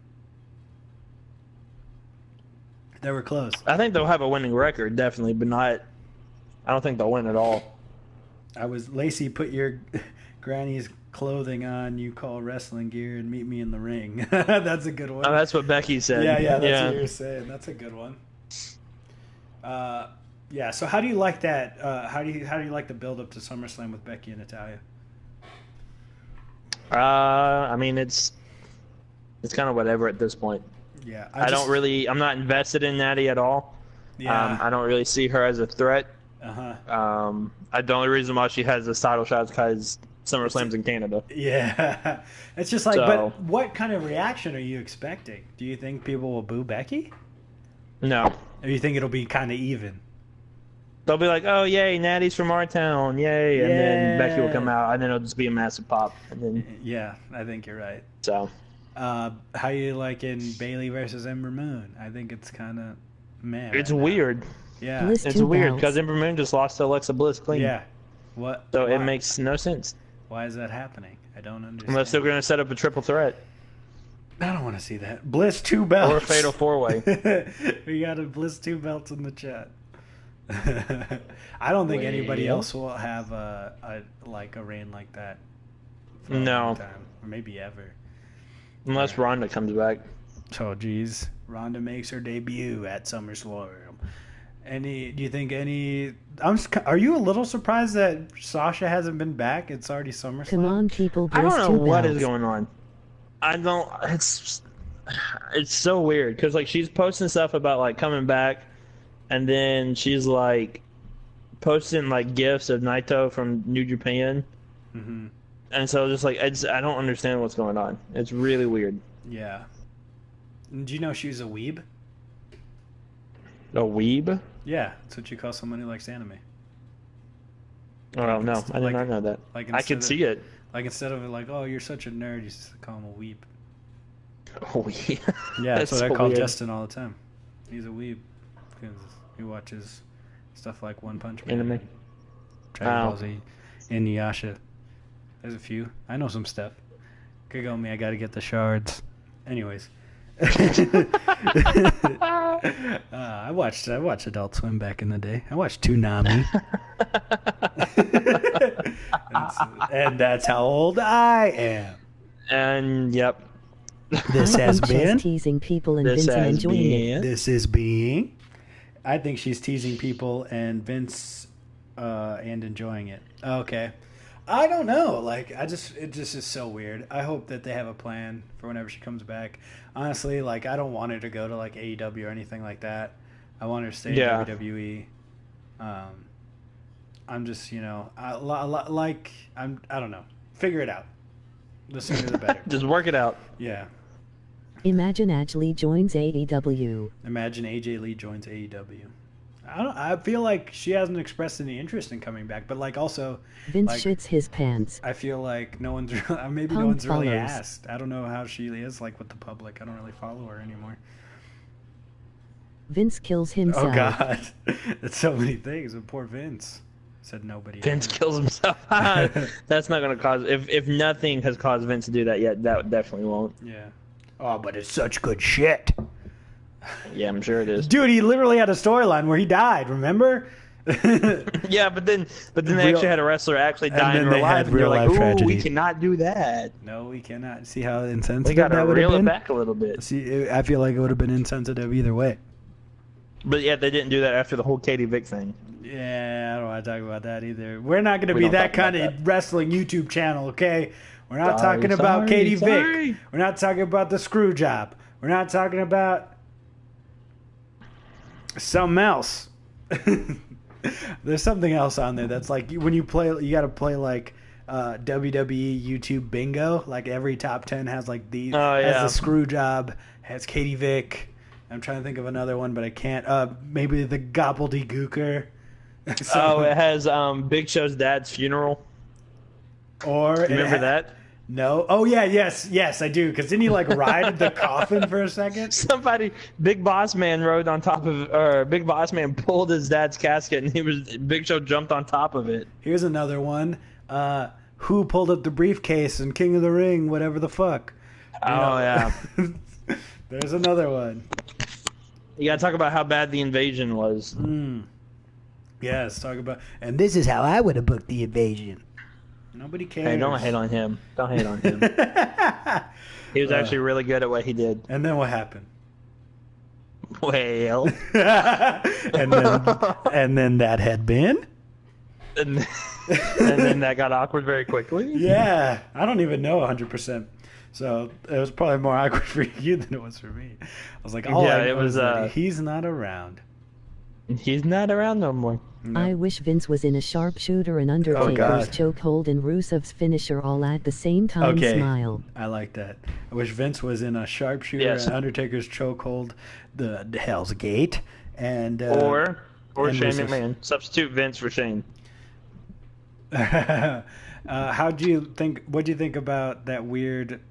They were close. I think they'll have a winning record, definitely, but not. I don't think they'll win at all. Lacey, put your granny's clothing on. You call wrestling gear and meet me in the ring. That's a good one. Oh, that's what Becky said. Yeah, that's what you were saying. That's a good one. Yeah. So how do you like that? How do you like the build up to SummerSlam with Becky and Natalya? I mean, it's kind of whatever at this point. Yeah, I'm not invested in Natty at all. Yeah. I don't really see her as a threat. Uh-huh. The only reason why she has this title shot is because SummerSlam's in Canada. Yeah. It's just like, but what kind of reaction are you expecting? Do you think people will boo Becky? No. Or you think it'll be kind of even? They'll be like, oh, yay, Natty's from our town, yay. And then Becky will come out, and then it'll just be a massive pop. And then, yeah, I think you're right. So... how you liking Bayley versus Ember Moon? I think it's kind of meh. It's weird. Yeah, Bliss it's weird because Ember Moon just lost to Alexa Bliss clean. Yeah, what? So it makes no sense. Why is that happening? I don't understand. Unless they're going to set up a triple threat. I don't want to see that. Bliss 2 belts or a fatal 4-way. We got a Bliss 2 belts in the chat. I don't think anybody else will have a reign like that. For a long time, or maybe ever. Unless Ronda comes back. Oh, geez. Ronda makes her debut at SummerSlam. Do you think are you a little surprised that Sasha hasn't been back? It's already SummerSlam. Come on, people. I don't know what is going on. It's so weird because like she's posting stuff about like coming back, and then she's like posting like gifs of Naito from New Japan. Mm-hmm. And so just like I don't understand what's going on. It's really weird. Yeah. Do you know she's a weeb? A weeb? Yeah, that's what you call someone who likes anime. Oh no, I did not know that. Like I can see it. Like instead of like, oh, you're such a nerd, you just call him a weeb. A weeb. Yeah, that's what I call Justin all the time. He's a weeb because he watches stuff like One Punch Man, anime, Dragon Ball Z, Inuyasha. There's a few. I know some stuff. Good on me. I got to get the shards. Anyways. I watched Adult Swim back in the day. I watched Toonami. and that's how old I am. And yep. This has been teasing people and Vince and enjoying it. This is being. I think she's teasing people and Vince and enjoying it. Okay. I don't know. Like, it just is so weird. I hope that they have a plan for whenever she comes back. Honestly, like, I don't want her to go to, like, AEW or anything like that. I want her to stay in WWE. I'm just, I don't know. Figure it out. The sooner the better. Just work it out. Yeah. Imagine AJ Lee joins AEW. Imagine AJ Lee joins AEW. I feel like she hasn't expressed any interest in coming back, but like also Vince shits his pants. I feel like no one's really asked. I don't know how she is like with the public. I don't really follow her anymore. Vince kills himself. Oh God, that's so many things. And poor Vince said nobody. Vince kills himself. That's not going to cause. If nothing has caused Vince to do that yet, that definitely won't. Yeah. Oh, but it's such good shit. Yeah, I'm sure it is. Dude, he literally had a storyline where he died, remember? Yeah, but then they actually had a wrestler actually die in real life, and they're like, "Ooh, we cannot do that." No, we cannot. See how insensitive we gotta that would have been? Reel it back a little bit. See, I feel like it would have been insensitive either way. But yeah, they didn't do that after the whole Katie Vick thing. Yeah, I don't want to talk about that either. We're not going to be that kind of wrestling YouTube channel, okay? We're not talking about Katie Vick. We're not talking about the screw job. We're not talking about something else. There's something else on there that's like when you play, you got to play like WWE YouTube bingo. Like every top 10 has like these. Has the screw job, has Katie Vick. I'm trying to think of another one, but I can't. Maybe the gobbledygooker. It has Big Show's dad's funeral. Or remember that? No. Oh yeah, yes, I do. Because didn't he like ride the coffin for a second? Big Boss Man rode on top of, or Big Boss Man pulled his dad's casket, and Big Show jumped on top of it. Here's another one. Who pulled up the briefcase in King of the Ring? Whatever the fuck. Yeah. There's another one. You gotta talk about how bad the invasion was. Yes, talk about. And this is how I would have booked the invasion. Nobody cares. Hey, don't hate on him. Don't hate on him. He was actually really good at what he did. And then what happened? Well. and then that had been. And then that got awkward very quickly. Yeah, I don't even know 100%. So it was probably more awkward for you than it was for me. I was like, it was. He's not around. He's not around no more. No. I wish Vince was in a sharpshooter and Undertaker's chokehold and Rusev's finisher all at the same time. Okay. Smile. I like that. I wish Vince was in a sharpshooter and Undertaker's chokehold, the Hell's Gate, and or Shane McMahon. Substitute Vince for Shane. What do you think about that weird?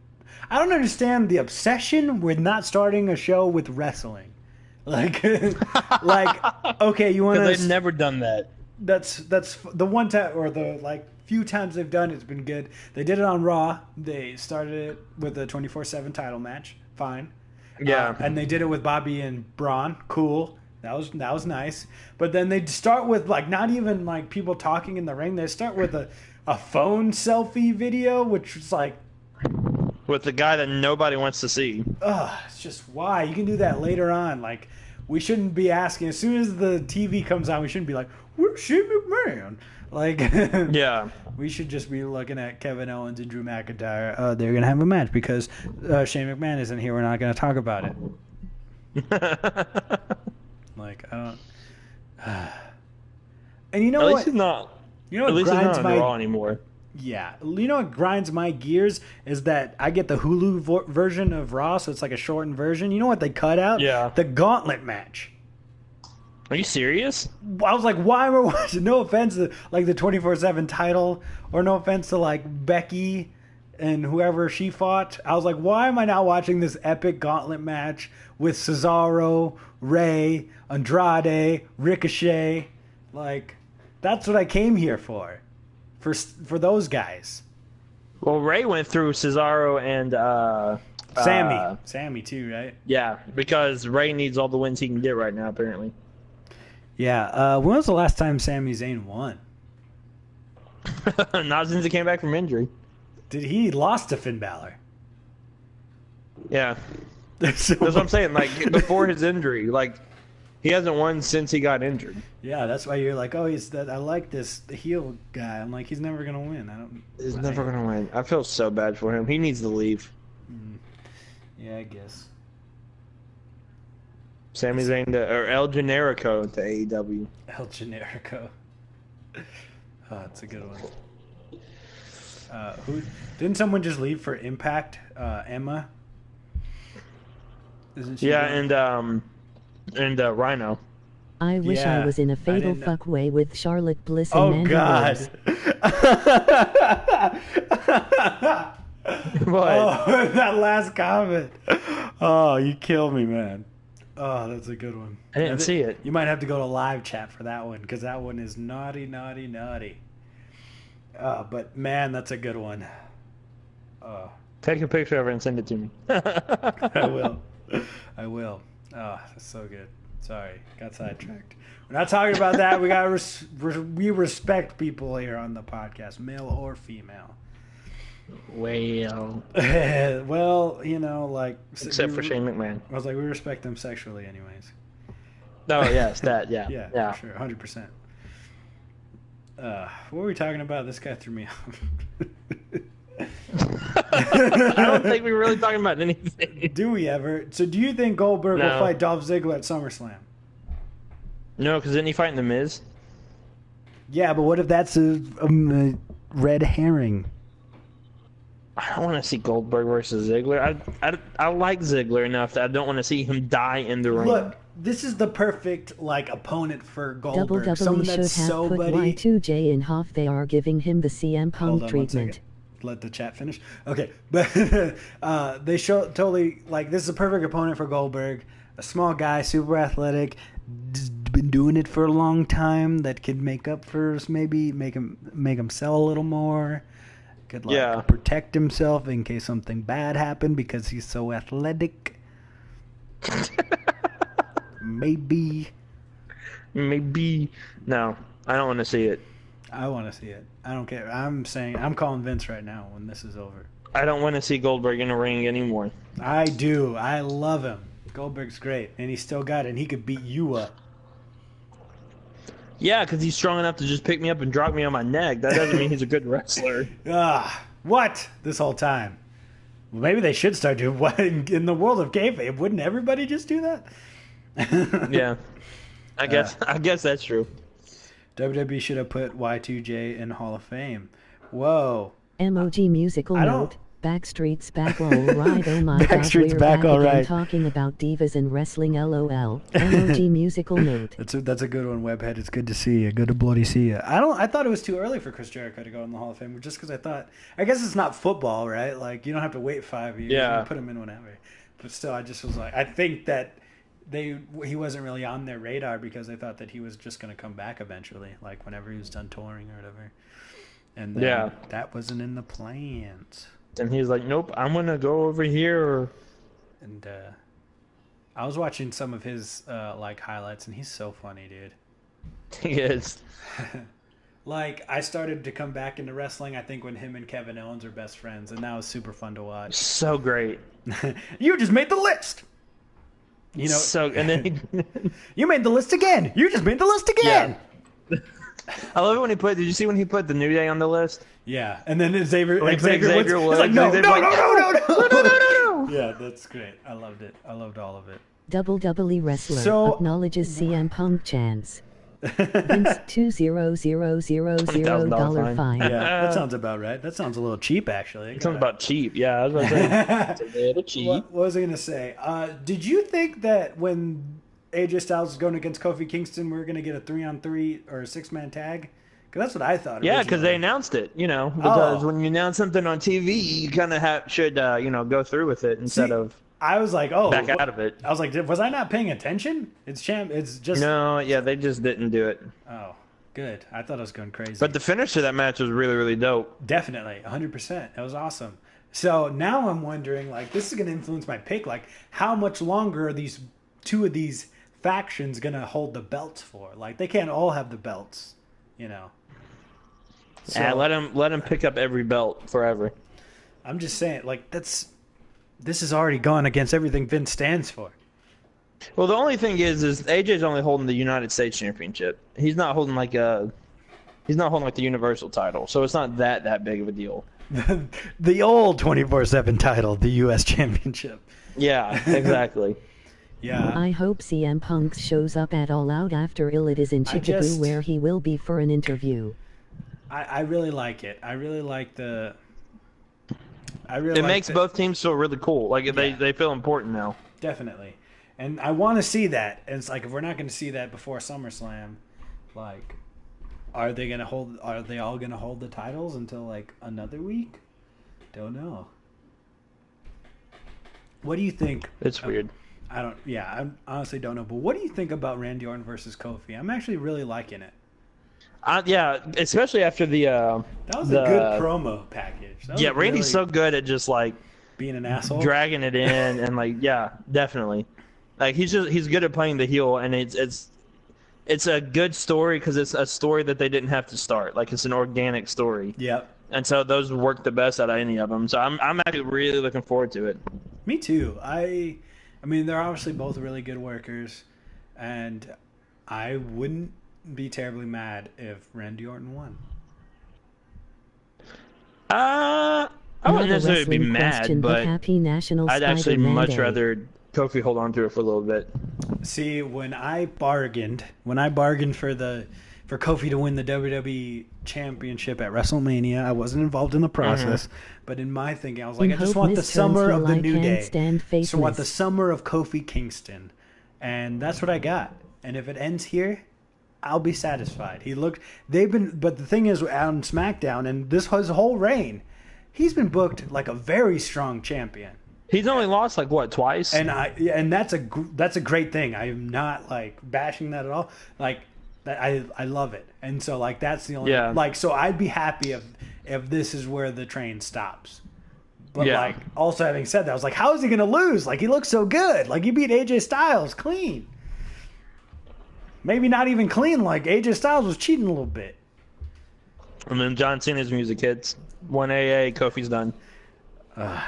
I don't understand the obsession with not starting a show with wrestling. Like, okay, you want to? They've never done that. That's the one time, or the few times they've done it's been good. They did it on Raw. They started it with a 24/7 title match. Fine. Yeah. And they did it with Bobby and Braun. Cool. That was nice. But then they start with not even people talking in the ring. They start with a phone selfie video, which was with the guy that nobody wants to see. It's just why you can do that later on. We shouldn't be asking as soon as the TV comes on. We shouldn't be like, "Where's Shane McMahon?" Yeah, we should just be looking at Kevin Owens and Drew McIntyre. They're gonna have a match because Shane McMahon isn't here. We're not gonna talk about it. I don't. And you know at what? Least he's not. You know at what least grinds he's not on Raw anymore. Yeah. You know what grinds my gears is that I get the Hulu version of Raw, so it's like a shortened version. You know what they cut out? Yeah. The gauntlet match. Are you serious? I was like, why am I watching? No offense to the 24/7 title, or no offense to Becky and whoever she fought. I was like, why am I not watching this epic gauntlet match with Cesaro, Rey, Andrade, Ricochet? That's what I came here for. For those guys. Well, Ray went through Cesaro and Sammy too, right? Yeah, because Ray needs all the wins he can get right now, apparently. Yeah. When was the last time Sami Zayn won? Not since he came back from injury. Did he lost to Finn Balor? Yeah. That's what I'm saying. Before his injury, he hasn't won since he got injured. Yeah, that's why you're like, I like this heel guy. I'm like, he's never gonna win. He's never gonna win. I feel so bad for him. He needs to leave. Yeah, I guess. Sami Zayn or El Generico to AEW. El Generico. Oh, that's a good one. Who didn't someone just leave for Impact? Emma. Isn't she? Yeah, and Rhino. I wish I was in a fatal fuckway with Charlotte Bliss and Mandy God. What? Oh, that last comment. Oh, you kill me, man. Oh, that's a good one. I didn't see it. You might have to go to live chat for that one because that one is naughty. But man, that's a good one. Take a picture of it and send it to me. I will. Oh, that's so good. Sorry, got sidetracked. We're not talking about that. We got we respect people here on the podcast, male or female. Well, well, you know, like except for Shane McMahon. I was like, we respect them sexually, anyways. Oh yes, that yeah, yeah, for sure, 100%. What were we talking about? This guy threw me off. I don't think we were really talking about anything. Do we ever? So, do you think Goldberg will fight Dolph Ziggler at SummerSlam? No, because didn't he fight in The Miz? Yeah, but what if that's a red herring? I don't want to see Goldberg versus Ziggler. I like Ziggler enough that I don't want to see him die in the ring. Look, this is the perfect opponent for Goldberg. WWE Someone should that's have so put buddy. Y2J in half. They are giving him the CM Punk treatment. Let the chat finish. Okay, but they show totally this is a perfect opponent for Goldberg. A small guy, super athletic, been doing it for a long time. That could make up for maybe make him sell a little more. Could protect himself in case something bad happened because he's so athletic. Maybe. No, I don't want to see it. I want to see it. I don't care. I'm calling Vince right now when this is over. I don't want to see Goldberg in a ring anymore. I do. I love him. Goldberg's great, and he still got it, and he could beat you up. Yeah, because he's strong enough to just pick me up and drop me on my neck. That doesn't mean he's a good wrestler. What? This whole time. Well, maybe they should start doing what in the world of kayfabe. Wouldn't everybody just do that? Yeah. I guess that's true. WWE should have put Y2J in Hall of Fame. Whoa. MOG musical note. Backstreet's back all right. Oh my gosh, we're back all right. Talking about divas and wrestling. LOL. MOG musical note. That's a good one, Webhead. It's good to see you. Good to bloody see you. I thought it was too early for Chris Jericho to go in the Hall of Fame, just because I guess it's not football, right? Like, you don't have to wait 5 years. Yeah. You can put him in whenever. But still, I just was like, I think that he wasn't really on their radar because they thought that he was just going to come back eventually, like whenever he was done touring or whatever. And then that wasn't in the plans. And he's like, nope, I'm going to go over here. And I was watching some of his highlights, and he's so funny, dude. He is. I started to come back into wrestling, I think, when him and Kevin Owens are best friends, and that was super fun to watch. So great. You just made the list! You know, and then you made the list again. You just made the list again. Yeah. I love it when did you see when he put the New Day on the list? Yeah, and then Xavier Woods. He's like, no. Yeah, that's great. I loved it. I loved all of it. WWE wrestler acknowledges CM Punk chance. Vince $20,000 fine. Yeah, that sounds about right. That sounds a little cheap, actually. It sounds about cheap. Yeah, I was about to say it's a little cheap. What was I going to say? Did you think that when AJ Styles was going against Kofi Kingston, we were going to get a 3-on-3 or a 6-man tag? Because that's what I thought. Yeah, because they announced it. Because when you announce something on TV, you kind of should go through with it instead of. I was like, back out of it. I was like, was I not paying attention? It's just no, yeah, they just didn't do it. Oh, good. I thought I was going crazy. But the finish to that match was really, really dope. Definitely, 100%. That was awesome. So now I'm wondering, this is going to influence my pick. How much longer are these two of these factions going to hold the belts for? They can't all have the belts, So, yeah, let them pick up every belt forever. I'm just saying, this has already gone against everything Vince stands for. Well, the only thing is AJ's only holding the United States Championship. He's not holding the Universal title, so it's not that big of a deal. The old 24/7 title, the U.S. Championship. Yeah, exactly. Yeah. I hope CM Punk shows up at All Out after It is in Chicago, where he will be for an interview. I really like it. I really like the. It makes both teams feel really cool. They feel important now. Definitely. And I want to see that. And it's if we're not going to see that before SummerSlam, are they all going to hold the titles until another week? Don't know. What do you think? It's weird. I honestly don't know. But what do you think about Randy Orton versus Kofi? I'm actually really liking it. Yeah, especially after that was a good promo package. Yeah, Randy's so good at just being an asshole, dragging it in, and yeah, definitely. Like he's good at playing the heel, and it's a good story because it's a story that they didn't have to start. Like it's an organic story. Yep. And so those work the best out of any of them. So I'm actually really looking forward to it. Me too. I mean, they're obviously both really good workers, and I wouldn't be terribly mad if Randy Orton won. I wouldn't necessarily be mad, but happy National I'd actually Spider-Man much Day. rather Kofi hold on to it for a little bit. See, when I bargained for Kofi to win the WWE Championship at WrestleMania, I wasn't involved in the process, but in my thinking, I was like, I just want the summer of the New Day. So I want the summer of Kofi Kingston, and that's what I got. And if it ends here, I'll be satisfied. But the thing is, on SmackDown and his whole reign, he's been booked like a very strong champion. He's only lost like what, twice? And that's a great thing. I am not like bashing that at all. Like I love it. And so like that's the only like so I'd be happy if this is where the train stops. But like also having said that, I was like, how is he gonna lose? Like he looks so good. Like he beat AJ Styles clean. Maybe not even clean. Like AJ Styles was cheating a little bit. And then John Cena's music hits. 1 AA, Kofi's done.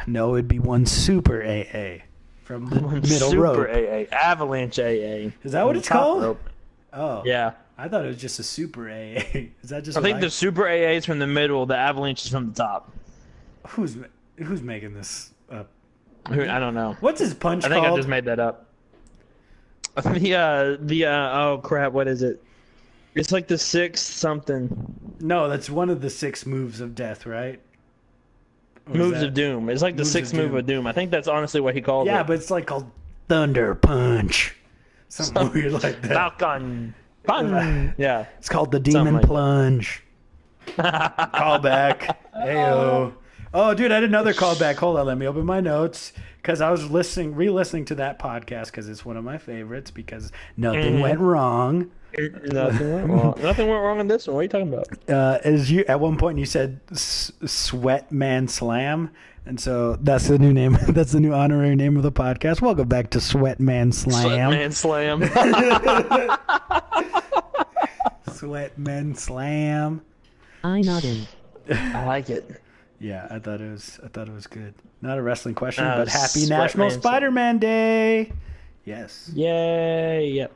No, it'd be one super AA from the middle super rope. Super AA, Avalanche AA. Is that what it's called? Rope. Oh, yeah. I thought it was just a super AA. Is that just? I think the super AA is from the middle. The Avalanche is from the top. Who's making this up? I don't know. What's his punch called? I think I just made that up. Oh crap! What is it? It's like the 6 something. No, that's one of the 6 moves of death, right? Moves of Doom. It's like the 6th move of Doom. I think that's honestly what he called it. Yeah, but it's like called Thunder Punch. Something weird like that. Falcon Punch. Yeah. It's called the Demon Plunge. Callback. Heyo. Oh, dude, I did another callback. Hold on, let me open my notes. Because I was re-listening to that podcast because it's one of my favorites because nothing went wrong. Nothing went wrong. Nothing went wrong in this one. What are you talking about? At one point you said Sweat Man Slam, and so that's the new name. That's the new honorary name of the podcast. Welcome back to Sweat Man Slam. Sweat Man Slam. Sweat Man Slam. I nodded. I like it. Yeah, I thought it was good. Not a wrestling question, but happy National Spider-Man Day. Yes. Yay! Yep.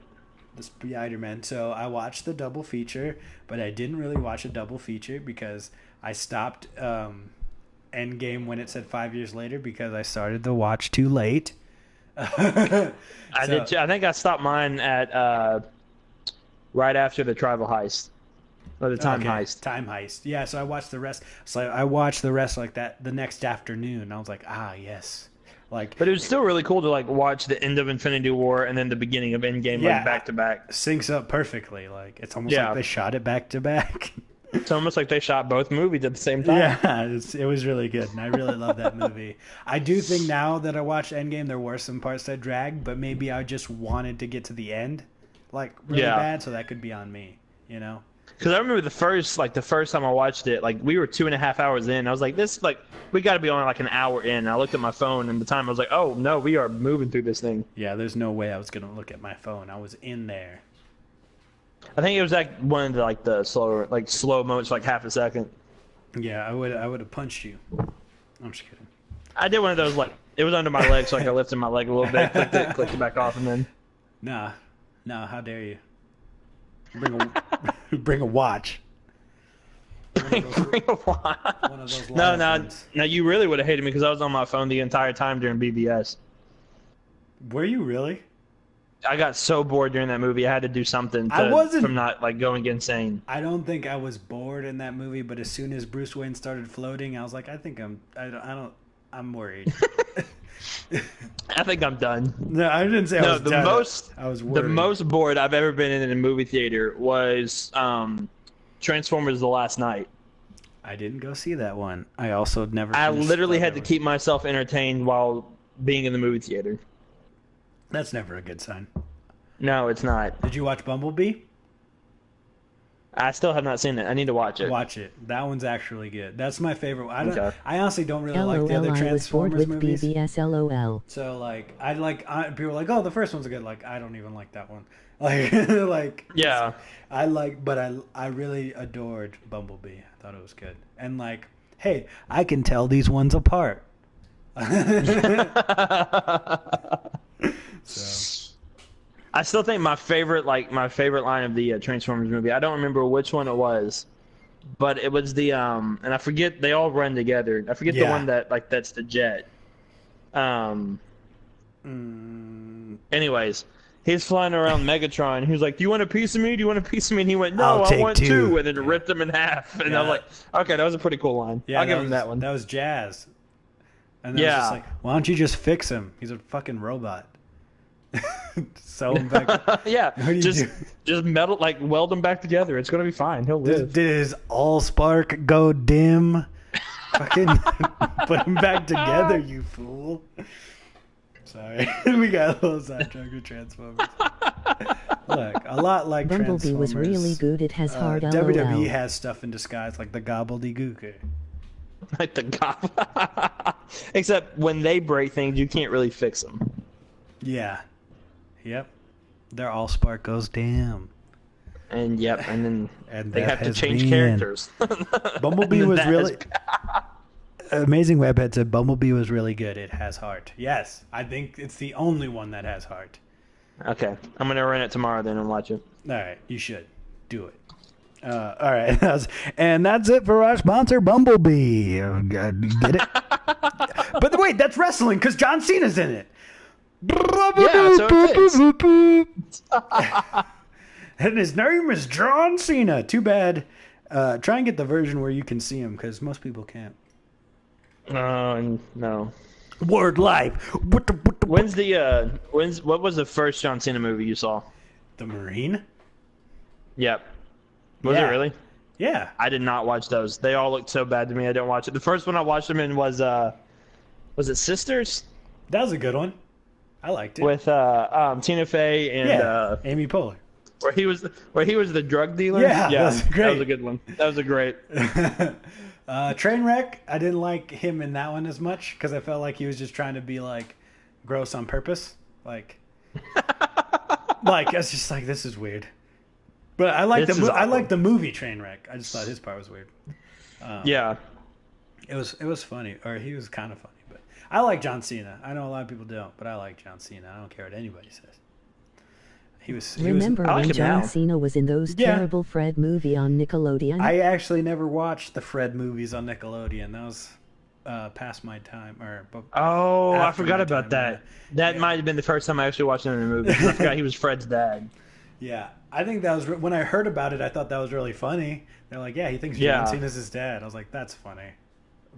The Spider-Man. So I watched the double feature, but I didn't really watch a double feature because I stopped Endgame when it said 5 years later because I started the watch too late. I did too. I think I stopped mine at right after the Tribal Heist. Or the Time Heist. Time Heist. Yeah, so I watched the rest. So I watched the rest like that the next afternoon. I was like, yes. Like, but it was still really cool to like watch the end of Infinity War and then the beginning of Endgame like back to back. Syncs up perfectly. Like it's almost like they shot it back to back. It's almost like they shot both movies at the same time. Yeah, it was really good, and I really love that movie. I do think now that I watched Endgame, there were some parts that dragged, but maybe I just wanted to get to the end, like really bad, so that could be on me, you know. Because I remember the first time I watched it, like we were 2.5 hours in. I was like, we got to be on like an hour in. And I looked at my phone, and the time I was like, oh no, we are moving through this thing. Yeah, there's no way I was gonna look at my phone. I was in there. I think it was like one of the slow moments, like half a second. Yeah, I would have punched you. I'm just kidding. I did one of those like it was under my leg, so like I lifted my leg a little bit, clicked it back off, and then. Nah, how dare you? Bring a watch. Bring a watch. No, you really would have hated me because I was on my phone the entire time during BBS. Were you really? I got so bored during that movie. I had to do something from not like going insane. I don't think I was bored in that movie, but as soon as Bruce Wayne started floating, I was like, I'm worried. I think I'm done. No, I didn't say I was done. I was worried. The most bored I've ever been in a movie theater was Transformers: The Last Night. I didn't go see that one. I also never. I literally had to keep myself entertained while being in the movie theater. That's never a good sign. No, it's not. Did you watch Bumblebee? I still have not seen it. I need to watch it. Watch it. That one's actually good. That's my favorite. Okay. I honestly don't really like the other Transformers movies. BBS LOL. So like, people are like, oh, the first one's good. Like, I don't even like that one. Like, yeah. But I really adored Bumblebee. I thought it was good. And like, hey, I can tell these ones apart. So, I still think my favorite line of the Transformers movie. I don't remember which one it was, but it was the and I forget, they all run together. I forget the one that that's the jet. Anyways, he's flying around Megatron. He was like, "Do you want a piece of me? Do you want a piece of me?" And he went, "No, I want two," and then ripped him in half. And I was like, "Okay, that was a pretty cool line. I'll give him that one." That was jazz. And then I was just like, "Why don't you just fix him? He's a fucking robot." Sew him back. Yeah, just metal, like weld him back together. It's gonna be fine. He'll live. Did his AllSpark go dim? Fucking put him back together, you fool. Sorry, we got a little sidetracked with Transformers. Look, a lot like Bumblebee Transformers. was really good. It has hard LOL. WWE has stuff in disguise like the gobbledygooker. Like the gob. Except when they break things, you can't really fix them. Yeah. Yep. Their AllSpark goes dim. And then they have to change been. Characters. Bumblebee was really... Amazing Webhead said Bumblebee was really good. It has heart. Yes, I think it's the only one that has heart. Okay. I'm going to run it tomorrow then and watch it. All right. You should. Do it. All right. And that's it for our sponsor, Bumblebee. Get it? But wait, that's wrestling because John Cena's in it. Yeah, so it fits. And his name is John Cena. Too bad. Try and get the version where you can see him because most people can't. No. Word life. What was the first John Cena movie you saw? The Marine? Yep. Was it really? Yeah. I did not watch those. They all looked so bad to me. I didn't watch it. The first one I watched them in was it Sisters? That was a good one. I liked it. With Tina Fey and Amy Poehler. Where he was the drug dealer? Yeah, that was great. That was a good one. That was a great. Trainwreck, I didn't like him in that one as much because I felt like he was just trying to be like gross on purpose. Like I was just like, this is weird. But I like the movie Trainwreck. I just thought his part was weird. Yeah, it was funny, or he was kind of funny. But I like John Cena. I know a lot of people don't, but I like John Cena. I don't care what anybody says. Remember when John Cena was in those terrible Fred movie on Nickelodeon? I actually never watched the Fred movies on Nickelodeon. That was past my time. I forgot about that. That might have been the first time I actually watched him in a movie. I forgot he was Fred's dad. Yeah, I think that was when I heard about it. I thought that was really funny. They're like, "Yeah, he thinks John Cena's his dad." I was like, "That's funny,"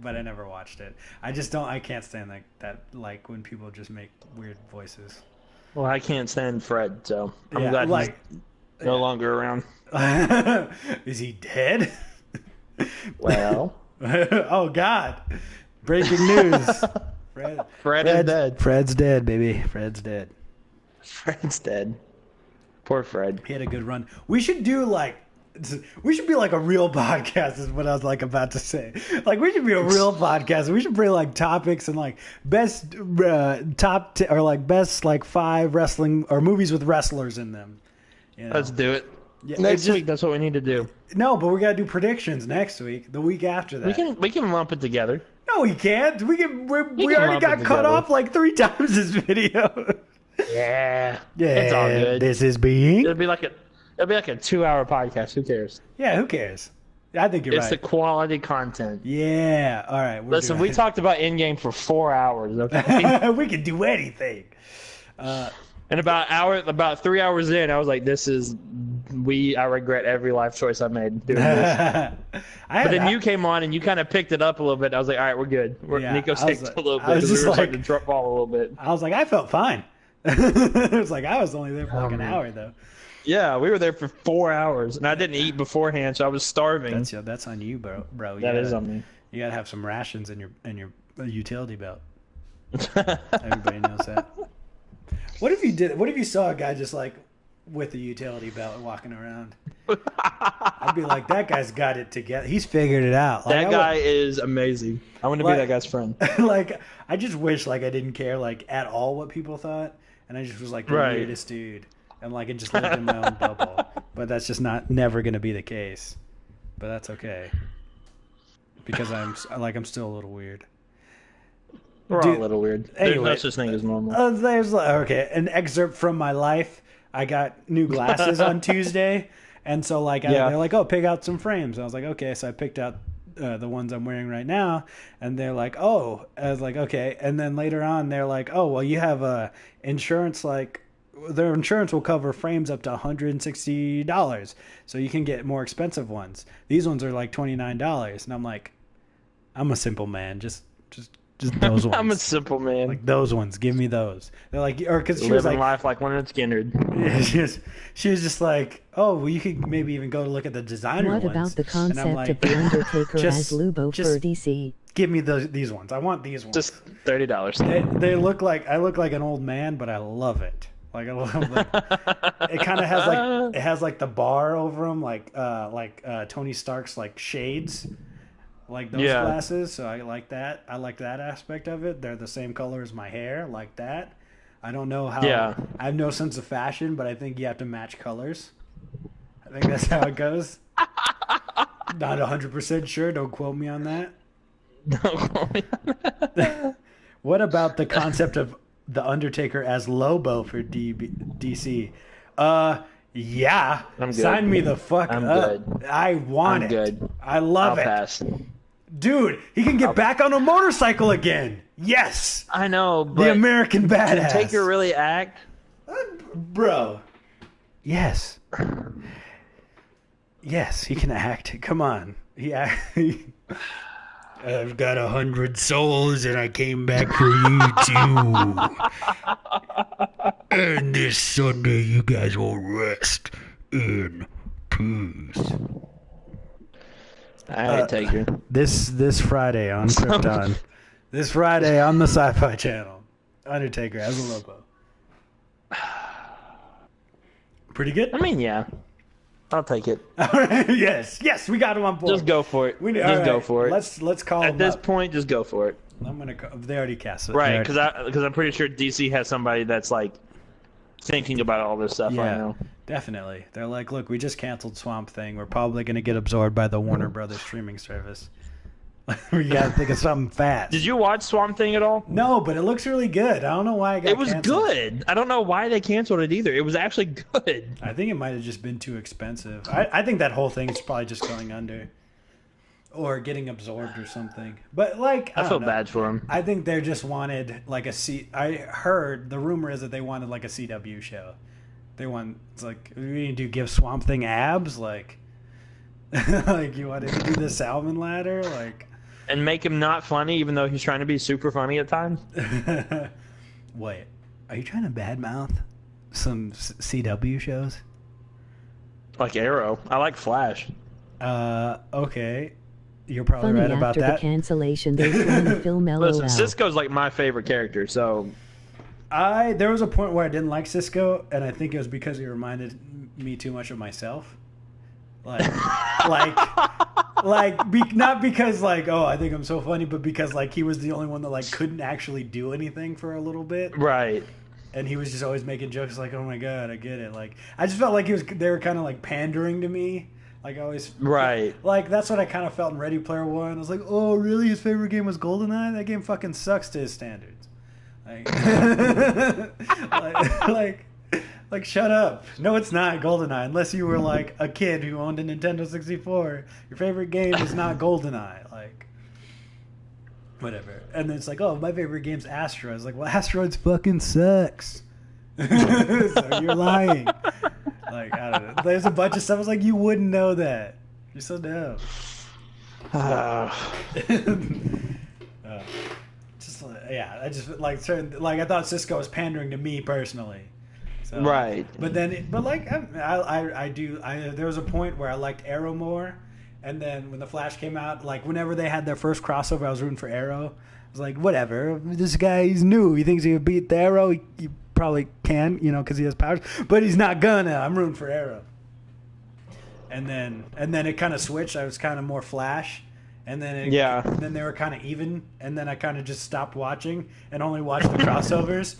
but I never watched it. I can't stand that like when people just make weird voices. Well, I can't stand Fred, so I'm glad he's no longer around. Is he dead? Well. Oh, God. Breaking news. Fred is dead. Fred's dead, baby. Fred's dead. Fred's dead. Poor Fred. He had a good run. We should be like a real podcast is what I was like about to say. Like we should be a real podcast. We should bring like topics and like best top 10 or like best like 5 wrestling or movies with wrestlers in them. You know? Let's do it. Yeah, next week, that's what we need to do. No, but we gotta do predictions next week. The week after that, we can lump it together. No, we can't. We already got cut off like 3 times this video. Yeah, it's all good. This is being. It'll be like a 2-hour podcast. Who cares? Yeah, who cares? I think you're right. It's the quality content. Yeah. All right. Listen, we talked about Endgame for 4 hours. Okay? We can do anything. And about 3 hours in, I was like, I regret every life choice I made doing this. But then you came on and you kind of picked it up a little bit. I was like, all right, we're good. Nico staked a little bit because we were starting to drop ball a little bit. I was like, I felt fine. It was like I was only there for like an hour though. Yeah, we were there for 4 hours, and I didn't eat beforehand, so I was starving. That's on you, bro. That is on me. You gotta have some rations in your utility belt. Everybody knows that. What if you saw a guy just like with a utility belt walking around. I'd be like, that guy's got it together. He's figured it out. Like, that guy is amazing. I want to be that guy's friend. Like, I just wish like I didn't care like at all what people thought, and I just was like the weirdest dude, and like it just lived in my own bubble. But that's just never going to be the case. But that's okay, because I'm still a little weird. We're all a little weird. Anyway, there's no such thing as normal. There's an excerpt from my life. I got new glasses on Tuesday, and so like they're like, oh, pick out some frames. I was like, okay, so I picked out the ones I'm wearing right now, and they're like, oh, I was like, okay, and then later on they're like, oh, well, you have insurance, like their insurance will cover frames up to $160, so you can get more expensive ones. These ones are like $29, and I'm like, I'm a simple man, just those ones. I'm a simple man. Like those ones, give me those. They're like, or because she living was like, life like Leonard Skinner. Yeah, she was just like, oh, well, you could maybe even go to look at the designer ones. What about the concept of the Undertaker as Lubo for DC? Give me these ones. I want these ones. Just $30. They look like I look like an old man, but I love it. Like I love it kind of has like the bar over them, like Tony Stark's like shades. Like those glasses, so I like that. I like that aspect of it. They're the same color as my hair, like that. I don't know how. Yeah. I have no sense of fashion, but I think you have to match colors. I think that's how it goes. Not 100% sure. Don't quote me on that. Don't quote me on that. What about the concept of the Undertaker as Lobo for DC? Yeah. Sign me the fuck up. Good. I want it. Good. I love it. Pass. Dude, he can get back on a motorcycle again. Yes. I know, but the American badass. Can Taker really act? Bro. Yes. Yes, he can act. Come on. I've got 100 souls and I came back for you too. And this Sunday you guys will rest in peace. All right, Taker. This Friday on Krypton. This Friday on the Sci-Fi Channel. Undertaker as a Lobo. Pretty good? I mean, yeah. I'll take it. All right. Yes, we got him on board. Just go for it. Go for it. Let's call him at this point. Just go for it. I'm gonna. They already cast it, right? Because I'm pretty sure DC has somebody that's like thinking about all this stuff right now. Definitely. They're like, look, we just canceled Swamp Thing. We're probably gonna get absorbed by the Warner Brothers streaming service. We gotta think of something fast. Did you watch Swamp Thing at all? No, but it looks really good. I don't know why it was canceled. Good. I don't know why they canceled it either. It was actually good. I think it might have just been too expensive. I think that whole thing is probably just going under or getting absorbed or something. But like, I feel bad for them. I think they just wanted like I heard the rumor is that they wanted like a CW show. It's like we need to give Swamp Thing abs, like like you wanted to do the salmon ladder, like. And make him not funny, even though he's trying to be super funny at times. Wait, are you trying to badmouth some CW shows? Like Arrow. I like Flash. Okay. You're probably right about that. After the cancellation, they won the film LOL. Listen, Cisco's like my favorite character, so... There was a point where I didn't like Cisco, and I think it was because he reminded me too much of myself. Not because like, oh, I think I'm so funny, but because like he was the only one that like couldn't actually do anything for a little bit, right? And he was just always making jokes like, oh my god, I get it. Like I just felt like they were kind of like pandering to me, like always, right? Like that's what I kind of felt in Ready Player One. I was like, oh really? His favorite game was GoldenEye? That game fucking sucks to his standards. Like, shut up. No, it's not GoldenEye. Unless you were, like, a kid who owned a Nintendo 64. Your favorite game is not GoldenEye. Like, whatever. And then it's like, oh, my favorite game's Asteroids. Like, well, Asteroids fucking sucks. So you're lying. Like, I don't know. There's a bunch of stuff. I was like, you wouldn't know that. You're so dumb. I just, like, I thought Cisco was pandering to me personally. So, right. But then, there was a point where I liked Arrow more, and then when the Flash came out, like whenever they had their first crossover, I was rooting for Arrow. I was like, whatever, this guy, he's new. He thinks he would beat the Arrow. He probably can, because he has powers, but he's not gonna. I'm rooting for Arrow. And then it kind of switched. I was kind of more Flash, and then then they were kind of even, and then I kind of just stopped watching and only watched the crossovers,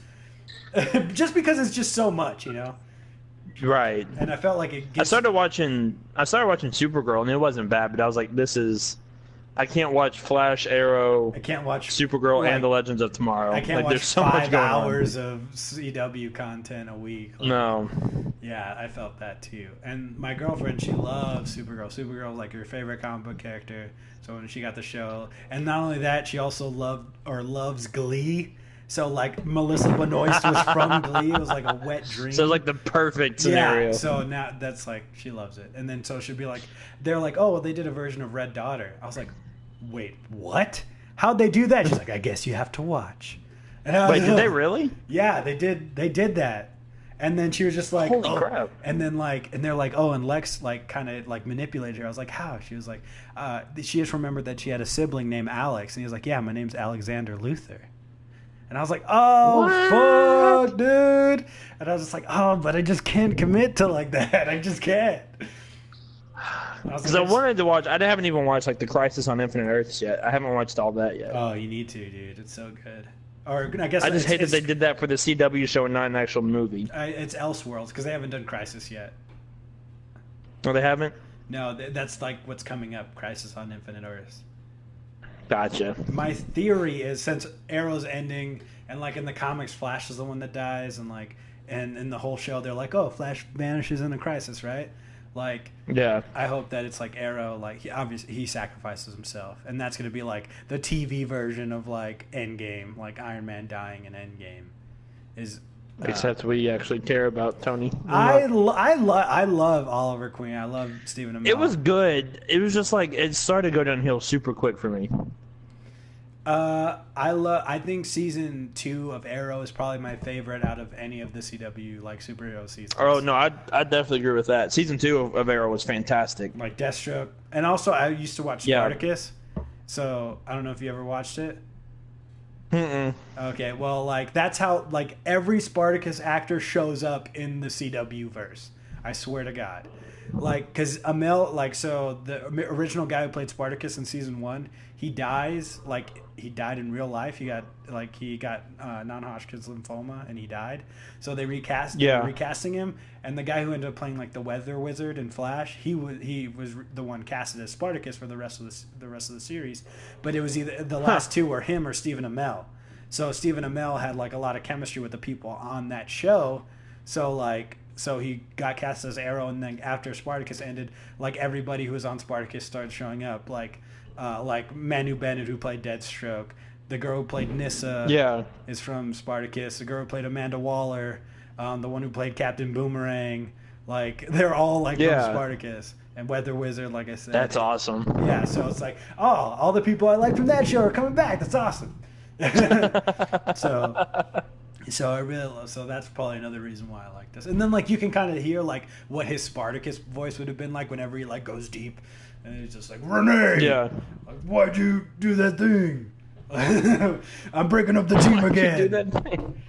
just because it's just so much, Right. And I felt like it. I started watching Supergirl, and it wasn't bad, but I was like, I can't watch Flash, Arrow. I can't watch Supergirl and the Legends of Tomorrow. I can't watch there's so 5 much going hours on. of CW content a week. No. Yeah, I felt that too. And my girlfriend, she loves Supergirl. Supergirl was like her favorite comic book character. So when she got the show, and not only that, she also loves Glee. So like Melissa Benoist was from Glee. It was like a wet dream. So like the perfect scenario. Yeah. So now that's like she loves it. And then so she'll be like, they're like, oh, well, they did a version of Red Daughter. I was like, wait, what? How'd they do that? She's like, I guess you have to watch. Wait, did they really? Yeah, they did. They did that. And then she was just like, holy crap. And then and they're like, oh, and Lex like kind of like manipulated her. I was like, how? She was like, she just remembered that she had a sibling named Alex, and he was like, yeah, my name's Alexander Luthor. And I was like, oh, fuck, dude. And I was just like, oh, but I just can't commit to like that. I just can't. Because I wanted to watch. I haven't even watched like the Crisis on Infinite Earths yet. I haven't watched all that yet. Oh, you need to, dude. It's so good. Or I guess I just hate that they did that for the CW show and not an actual movie. It's Elseworlds because they haven't done Crisis yet. Oh, they haven't? No, that's like what's coming up. Crisis on Infinite Earths. Gotcha. My theory is since Arrow's ending and like in the comics, Flash is the one that dies, and like and in the whole show they're like, oh, Flash vanishes in a crisis, right? Like, yeah. I hope that it's like Arrow, like he sacrifices himself, and that's gonna be like the TV version of like Endgame, like Iron Man dying in Endgame. Except we actually care about Tony. I love Oliver Queen. I love Stephen Amell. It was good. It was just like it started to go downhill super quick for me. I think season 2 of Arrow is probably my favorite out of any of the CW like superhero seasons. Oh no, I definitely agree with that. Season 2 of Arrow was fantastic. Like Deathstroke, and also I used to watch Spartacus. So I don't know if you ever watched it. Mm-mm. Okay, well, like that's how like every Spartacus actor shows up in the CW verse. I swear to God, like because Amell, like so the original guy who played Spartacus in season 1, he dies. Like he died in real life. He got non-Hodgkin's lymphoma and he died. So they recasting him, and the guy who ended up playing like the Weather Wizard in Flash, he was the one casted as Spartacus for the rest of the series. But it was either the last two were him or Stephen Amell. So Stephen Amell had like a lot of chemistry with the people on that show. So he got cast as Arrow, and then after Spartacus ended, like everybody who was on Spartacus started showing up, like Manu Bennett, who played Deathstroke. The girl who played Nyssa is from Spartacus. The girl who played Amanda Waller, the one who played Captain Boomerang, like they're all like from Spartacus. And Weather Wizard, like I said. That's awesome. Yeah, so it's like, oh, all the people I like from that show are coming back. That's awesome. So I really love. So that's probably another reason why I like this. And then like you can kind of hear like what his Spartacus voice would have been like whenever he like goes deep, and he's just like, Renee, like, why'd you do that thing? I'm breaking up the team again. Why'd you do that thing?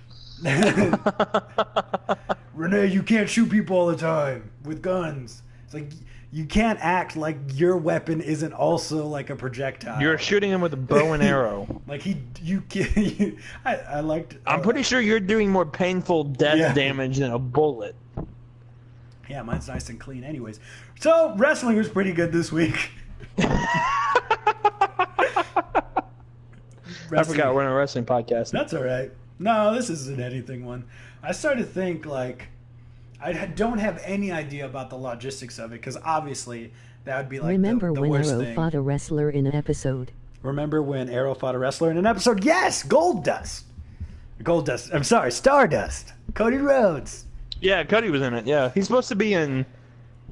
Renee, you can't shoot people all the time with guns. It's like you can't act like your weapon isn't also like a projectile. You're shooting him with a bow and arrow. Like I liked. I'm pretty sure you're doing more painful death damage than a bullet. Yeah, mine's nice and clean, anyways. So wrestling was pretty good this week. I forgot we're on a wrestling podcast. That's all right. No, this isn't anything one. I started to think like. I don't have any idea about the logistics of it because obviously that would be like Remember the when worst Arrow thing. fought a wrestler in an episode? Remember when Arrow fought a wrestler in an episode? Yes, Stardust. I'm sorry, Stardust. Cody Rhodes. Yeah, Cody was in it. Yeah, he's supposed to be in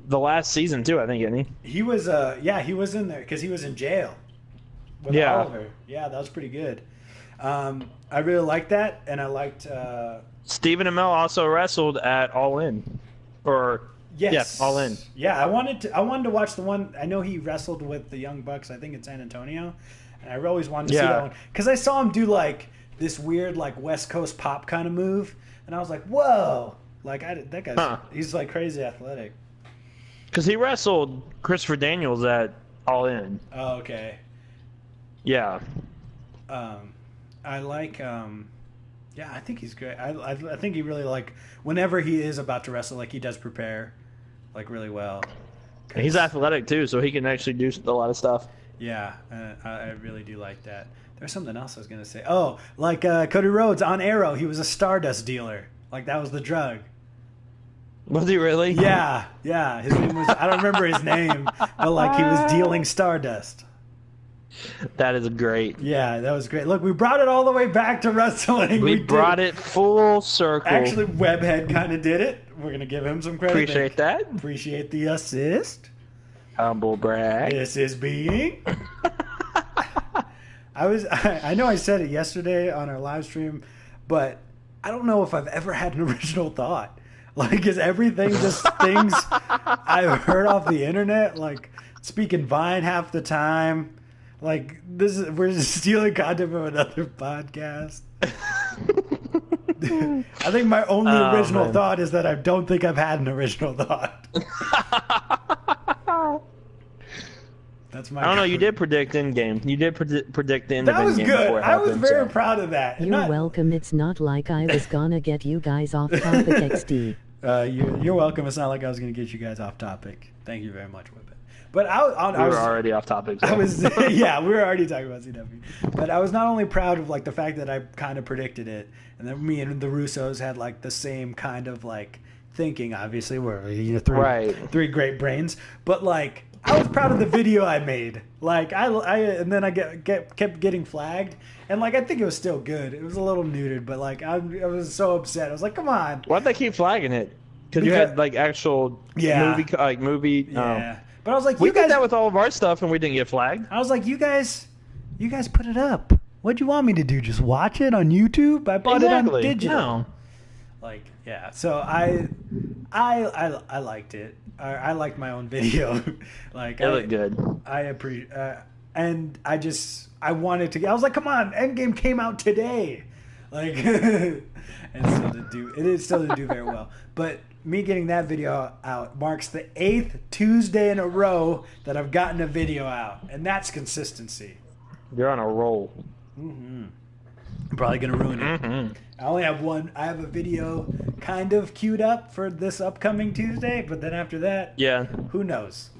the last season too. I think, isn't he? He was. He was in there because he was in jail with Oliver. Yeah, that was pretty good. I really liked that, and I liked. Stephen Amell also wrestled at All In, yes, All In. Yeah, I wanted to watch the one. I know he wrestled with the Young Bucks. I think in San Antonio, and I always wanted to see that one because I saw him do like this weird like West Coast pop kind of move, and I was like, whoa, like that guy's he's like crazy athletic. Because he wrestled Christopher Daniels at All In. Oh, okay. Yeah. I like. Yeah, I think he's great. I think he really like whenever he is about to wrestle, like he does prepare, like really well. And he's athletic too, so he can actually do a lot of stuff. Yeah, I really do like that. There's something else I was gonna say. Oh, like Cody Rhodes on Arrow, he was a Stardust dealer. Like that was the drug. Was he really? Yeah. His name was I don't remember his name, but like he was dealing Stardust. That is great. Yeah, that was great. Look, we brought it all the way back to wrestling. We brought it full circle. Actually, Webhead kind of did it. We're going to give him some credit. Appreciate that. Appreciate the assist. Humble brag. This is being. I know I said it yesterday on our live stream, but I don't know if I've ever had an original thought. Like, is everything just things I've heard off the internet? Like, speaking Vine half the time. Like we're just stealing content from another podcast. I think my only original thought is that I don't think I've had an original thought. That's my. I don't know. You did predict Endgame. You did predict the end of Endgame. That was good. I was very proud of that. You're welcome. It's not like I was gonna get you guys off topic. XD. You're welcome. It's not like I was gonna get you guys off topic. Thank you very much, Whippet. But we were already off topic. So. We were already talking about CW. But I was not only proud of like the fact that I kind of predicted it, and then me and the Russos had like the same kind of like thinking. Obviously, we're three great brains. But like, I was proud of the video I made. Like and then I kept getting flagged, and like I think it was still good. It was a little neutered, but like I was so upset. I was like, come on. Why'd they keep flagging it? Because you had like actual movie. Yeah. But I was like, we did that with all of our stuff, and we didn't get flagged. I was like, you guys put it up. What'd you want me to do? Just watch it on YouTube? I bought it on digital. No. Like, yeah. So I liked it. I liked my own video. Like, it looked good. I appreciate, and I wanted to. I was like, come on, Endgame came out today. Like, and it still didn't do very well, but. Me getting that video out marks the 8th Tuesday in a row that I've gotten a video out, and that's consistency. You're on a roll. Mm-hmm. I'm probably going to ruin it. Mm-hmm. I only have one. I have a video kind of queued up for this upcoming Tuesday, but then after that, who knows?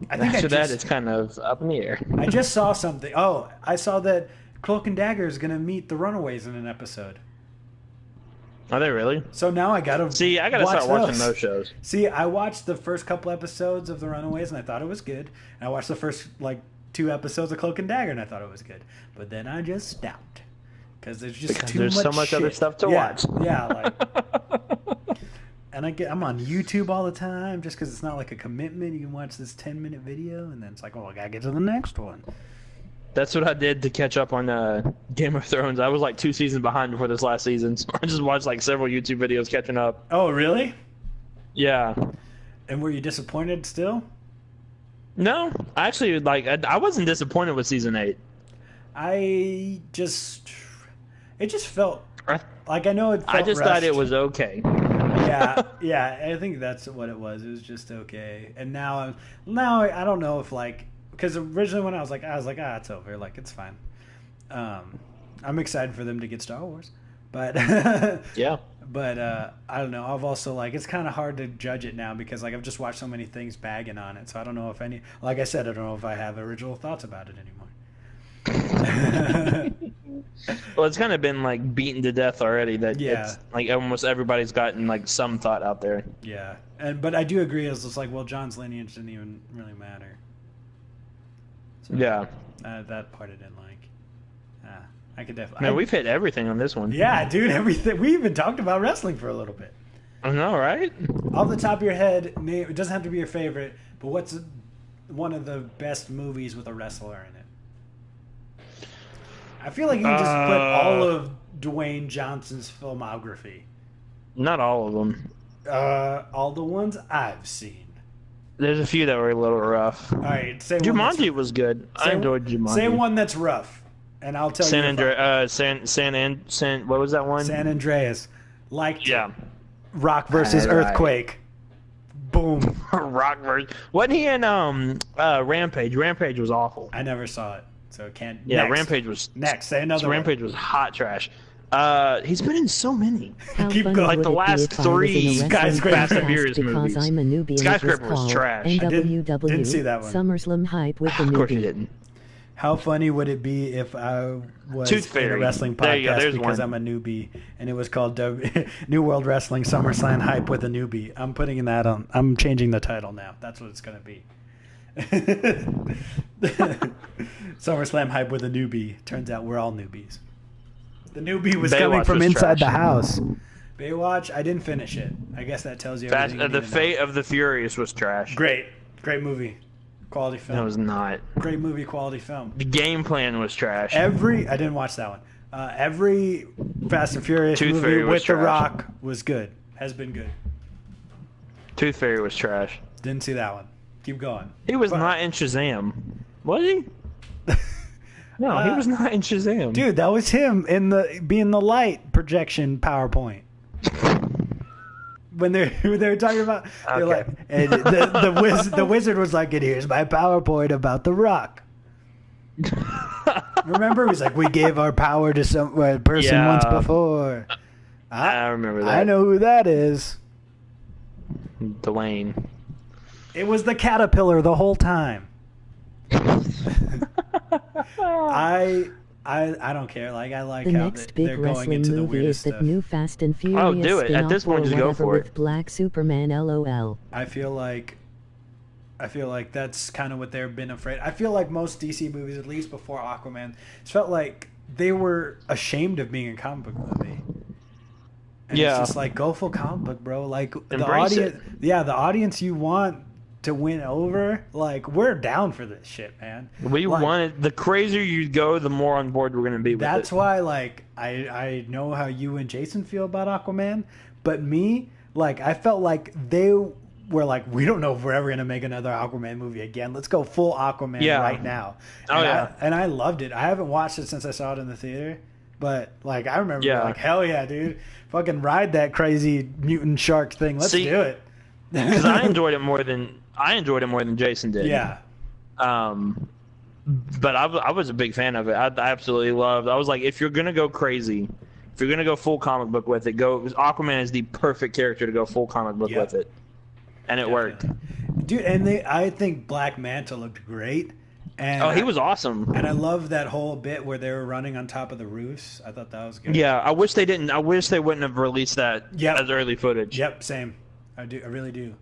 After that, it's kind of up in the air. I just saw something. Oh, I saw that Cloak and Dagger is going to meet the Runaways in an episode. Are they really? So now I gotta start watching those shows. See, I watched the first couple episodes of The Runaways and I thought it was good. And I watched the first 2 episods of Cloak and Dagger and I thought it was good. But then I just stopped because there's so much other stuff to watch. Yeah, like, and I'm on YouTube all the time just because it's not like a commitment. You can watch this 10-minute video and then it's like, oh, I gotta get to the next one. That's what I did to catch up on Game of Thrones. I was like 2 seasons behind before this last season. So I just watched like several YouTube videos catching up. Oh, really? Yeah. And were you disappointed still? No. Actually, I wasn't disappointed with season 8. It just felt like I know it felt I just rushed. thought it was okay. Yeah, I think that's what it was. It was just okay. And now I don't know if like because originally when I was like, it's over. Like, it's fine. I'm excited for them to get Star Wars. But yeah. But I don't know. I've also it's kind of hard to judge it now because I've just watched so many things bagging on it. So I don't know if like I said, I don't know if I have original thoughts about it anymore. Well, it's kind of been beaten to death already. That it's almost everybody's gotten some thought out there. Yeah, but I do agree. It's just John's lineage didn't even really matter. So, yeah. That part I didn't like. I could definitely. Man, we've hit everything on this one. Yeah, dude, everything. We even talked about wrestling for a little bit. I know, right? Off the top of your head, it doesn't have to be your favorite, but what's one of the best movies with a wrestler in it? I feel like you can just put all of Dwayne Johnson's filmography. Not all of them. All the ones I've seen. There's a few that were a little rough. All right, say Jumanji was good. I enjoyed Jumanji. Say one that's rough, and I'll tell you. What was that one? San Andreas. Liked Yeah. it. Rock versus Earthquake. Boom. Rock versus. Wasn't he in Rampage? Rampage was awful. I never saw it, so can't. Yeah, next. Rampage was. Next, say another Rampage one. was hot trash. He's been in so many. Keep going. Like the last 3 Fast and Furious movies. I'm a newbie Skyscraper was trash. NWW. Didn't see that one. Summerslam hype with the newbie. Of course you didn't. How funny would it be if I was Tooth in a Fairy. wrestling There you go, podcast there's because one. I'm a newbie, and it was called New World Wrestling SummerSlam Hype with a Newbie? I'm putting that on. I'm changing the title now. That's what it's going to be. SummerSlam Hype with a Newbie. Turns out we're all newbies. The newbie was coming from inside the house. Baywatch, I didn't finish it. I guess that tells you everything. The Fate of the Furious was trash. Great movie. Quality film. No, it was not. Great movie, quality film. The game plan was trash. I didn't watch that one. Every Fast and Furious Tooth movie Fairy was with The trash. Rock was good. Has been good. Tooth Fairy was trash. Didn't see that one. Keep going. He was not in Shazam. Was he? No, he was not in Shazam. Dude, that was him in being the light projection PowerPoint. When they were talking about, they're like, and the wizard was like, and here's my PowerPoint about The Rock. Remember, he's like, we gave our power to some person once before. I remember that. I know who that is. Dwayne. It was the caterpillar the whole time. I don't care. Like I like the how next big they're going wrestling into the movie weirdest is that stuff. new Fast and Furious Oh, do it. At this point, just go for with it. Black Superman. LOL. I feel like that's kind of what they've been afraid. I feel like most DC movies, at least before Aquaman, it felt like they were ashamed of being a comic book movie. And it's just like, go full comic book, bro. Like the audience, the audience you want to win over, like we're down for this shit, man. We wanted, the crazier you go, the more on board we're going to be with it. That's why, like, I know how you and Jason feel about Aquaman, but me, like, I felt like they were like, we don't know if we're ever going to make another Aquaman movie again. Let's go full Aquaman right now. And I loved it. I haven't watched it since I saw it in the theater, but, like, I remember being like, hell yeah, dude. Fucking ride that crazy mutant shark thing. Let's do it. Because I enjoyed it more than Jason did. Yeah. But I was a big fan of it. I absolutely loved. I was like, if you're gonna go crazy, if you're gonna go full comic book with it, Aquaman is the perfect character to go full comic book with it, and it worked. Dude, and I think Black Manta looked great. And he was awesome. And I love that whole bit where they were running on top of the roofs. I thought that was good. Yeah, I wish they didn't. I wish they wouldn't have released that as early footage. Yep, same. I do. I really do.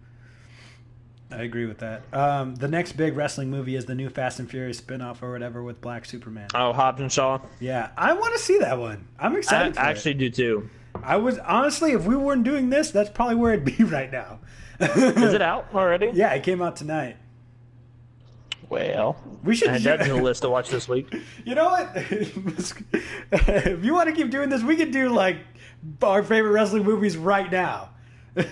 I agree with that. The next big wrestling movie is the new Fast and Furious spinoff or whatever with Black Superman. Oh, Hobbs and Shaw. Yeah, I want to see that one. I'm excited. I actually do too. I was honestly, if we weren't doing this, that's probably where it'd be right now. Is it out already? Yeah, it came out tonight. Well, we should add that to the list to watch this week. You know what? If you want to keep doing this, we could do like our favorite wrestling movies right now. We're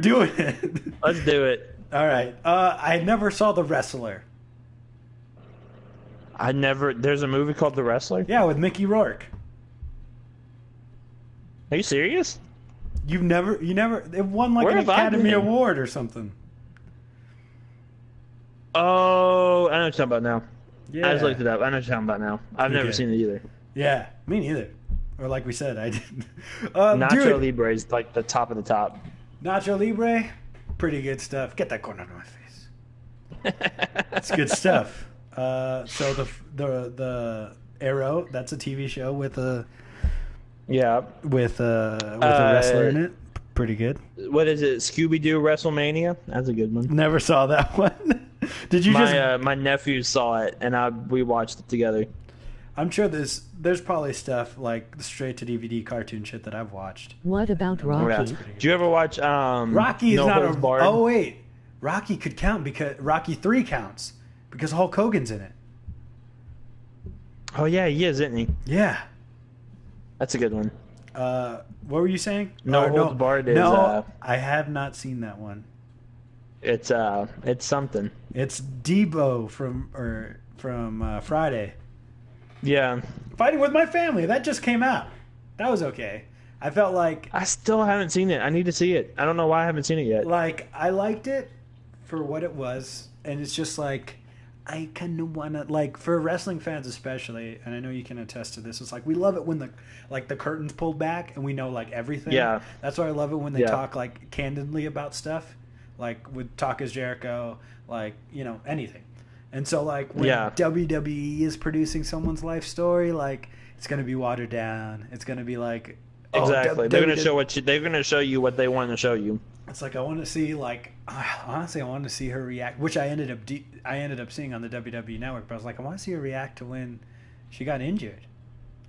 doing it. Let's do it. All right. I never saw The Wrestler. There's a movie called The Wrestler? Yeah, with Mickey Rourke. Are you serious? You never, it won like an Academy Award or something. Oh, I know what you're talking about now. Yeah. I just looked it up. I know what you're talking about now. I've never seen it either. Yeah, me neither. Or like we said, I didn't. Nacho Libre is like the top of the top. Nacho Libre, pretty good stuff. Get that corn out of my face. It's good stuff. So the Arrow, that's a TV show with a wrestler in it. Pretty good. What is it? Scooby-Doo WrestleMania? That's a good one. Never saw that one. Did you my nephew saw it and we watched it together. I'm sure there's probably stuff like straight to DVD cartoon shit that I've watched. What about Rocky? Did you ever watch Rocky is not a Barred? Oh wait. Rocky could count because Rocky 3 counts because Hulk Hogan's in it. Oh yeah, he is, isn't he? Yeah. That's a good one. What were you saying? No Holds Barred is No, I have not seen that one. It's something. It's Debo from Friday. Yeah. Fighting with My Family. That just came out. That was okay. I felt like I still haven't seen it. I need to see it. I don't know why I haven't seen it yet. Like, I liked it for what it was, and it's just like I kind of want to, like, for wrestling fans especially, and I know you can attest to this, it's like we love it when the curtain's pulled back and we know, like, everything. Yeah. That's why I love it when they talk, like, candidly about stuff, like with Talk is Jericho, like, you know, anything. And so, like, when WWE is producing someone's life story, like, it's going to be watered down. It's going to be like... Exactly. They're going to show they're going to show you what they want to show you. It's like I want to see, like, honestly, I wanted to see her react, which I ended up seeing on the WWE Network. But I was like, I want to see her react to when she got injured.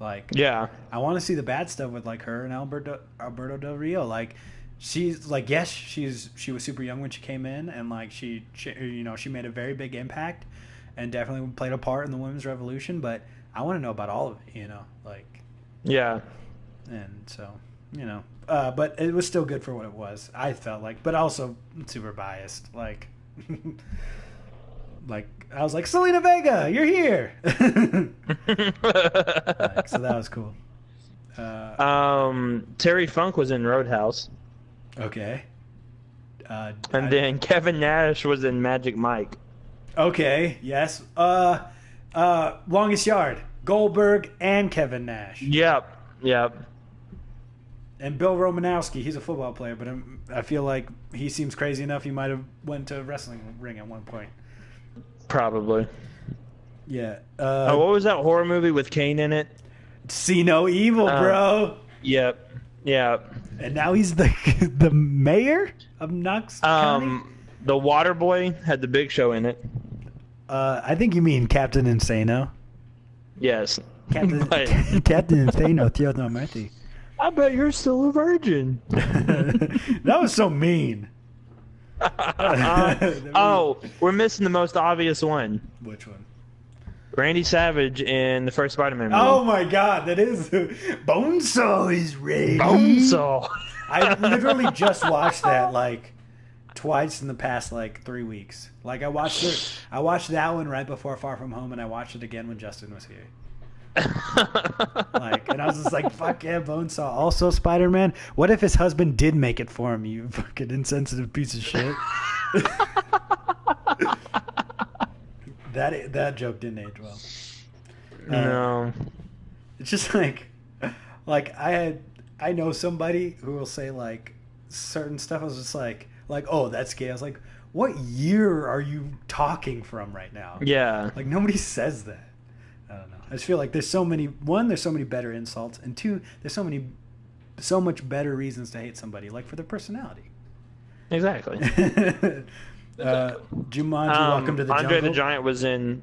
Like, I want to see the bad stuff with, like, her and Alberto Del Rio. Like, she's like, yes, she was super young when she came in, and like she made a very big impact, and definitely played a part in the women's revolution. But I want to know about all of it, you know, like, and so, you know. But it was still good for what it was, I felt like, but also super biased. Like, like I was like, Selena Vega, you're here. Like, so that was cool. Terry Funk was in Roadhouse. Okay. And then Kevin Nash was in Magic Mike. Okay, yes. Longest Yard, Goldberg and Kevin Nash. Yep. And Bill Romanowski, he's a football player, but I feel like he seems crazy enough he might have went to a wrestling ring at one point. Probably. Yeah. What was that horror movie with Kane in it? See No Evil, bro. Yep. And now he's the mayor of Knox County? The Water Boy had the Big Show in it. I think you mean Captain Insano. Yes. Captain Insano, Theodore Murphy. I bet you're still a virgin. That was so mean. We're missing the most obvious one. Which one? Randy Savage in the first Spider-Man movie. Oh my God, that is Bonesaw is ready. Bonesaw. I literally just watched that like twice in the past like 3 weeks. Like I watched that one right before Far From Home, and I watched it again when Justin was here. Like, and I was just like, fuck yeah, Bonesaw. Also Spider-Man, what if his husband did make it for him, you fucking insensitive piece of shit? That joke didn't age well. No. It's just like I know somebody who will say like certain stuff. I was just like, oh, that's gay. I was like, what year are you talking from right now? Yeah. Like nobody says that. I don't know. I just feel like there's so many better insults, and two, there's so much better reasons to hate somebody, like for their personality. Exactly. Jumanji, Welcome to the Andre Jungle. the Giant was in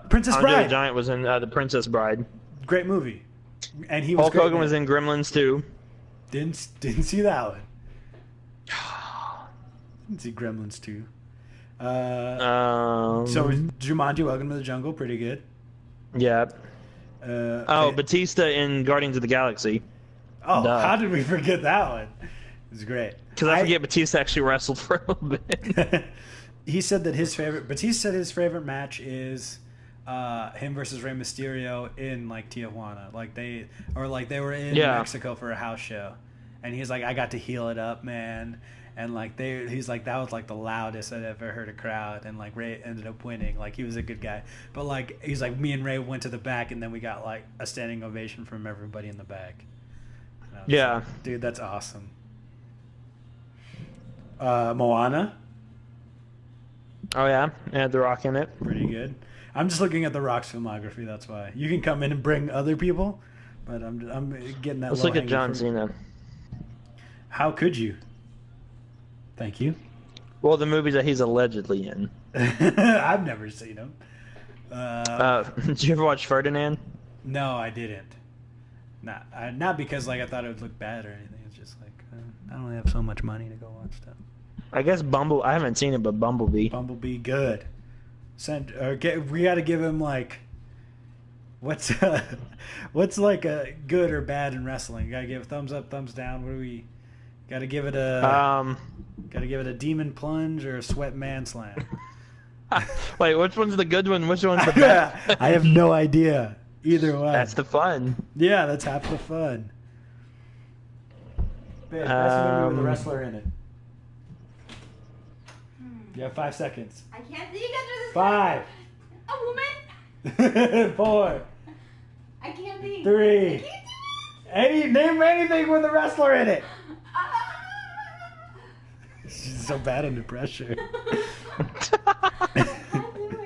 Princess Andre Bride. the Giant was in The Princess Bride. Great movie. And he was Hulk great, Hogan was in Gremlins 2. Didn't see that one. Didn't see Gremlins 2. So Jumanji, Welcome to the Jungle, pretty good. Yeah. Batista in Guardians of the Galaxy. Oh, how did we forget that one? It was great. Because I forget Batista actually wrestled for a little bit. Batista said his favorite match is him versus Rey Mysterio in like Tijuana. Like they were in Mexico for a house show. And he's like, I got to heal it up, man. And like he's like, that was like the loudest I'd ever heard a crowd, and like Ray ended up winning. Like he was a good guy, but like he's like, me and Ray went to the back, and then we got like a standing ovation from everybody in the back. Yeah, like, dude, that's awesome. Moana. Oh yeah, it had The Rock in it. Pretty good. I'm just looking at The Rock's filmography. That's why you can come in and bring other people, but I'm getting that. Let's look at John Cena. How could you? Thank you. Well, the movies that he's allegedly in. I've never seen him. Did you ever watch Ferdinand? No, I didn't. Not because like I thought it would look bad or anything. It's just like I only have so much money to go watch stuff. I guess I haven't seen it, but Bumblebee. Bumblebee, good. We got to give him like, what's like a good or bad in wrestling? You got to give a thumbs up, thumbs down. What do we? Got to give it a demon plunge or a sweat man slam. Wait, which one's the good one? Which one's the bad? I have no idea. Either way. That's the fun. Yeah, that's half the fun. Best movie with a wrestler in it. You have 5 seconds. I can't think after this. 5. A woman. 4. I can't think. 3. I can't do it. Name anything with a wrestler in it. She's so bad under pressure. I can't do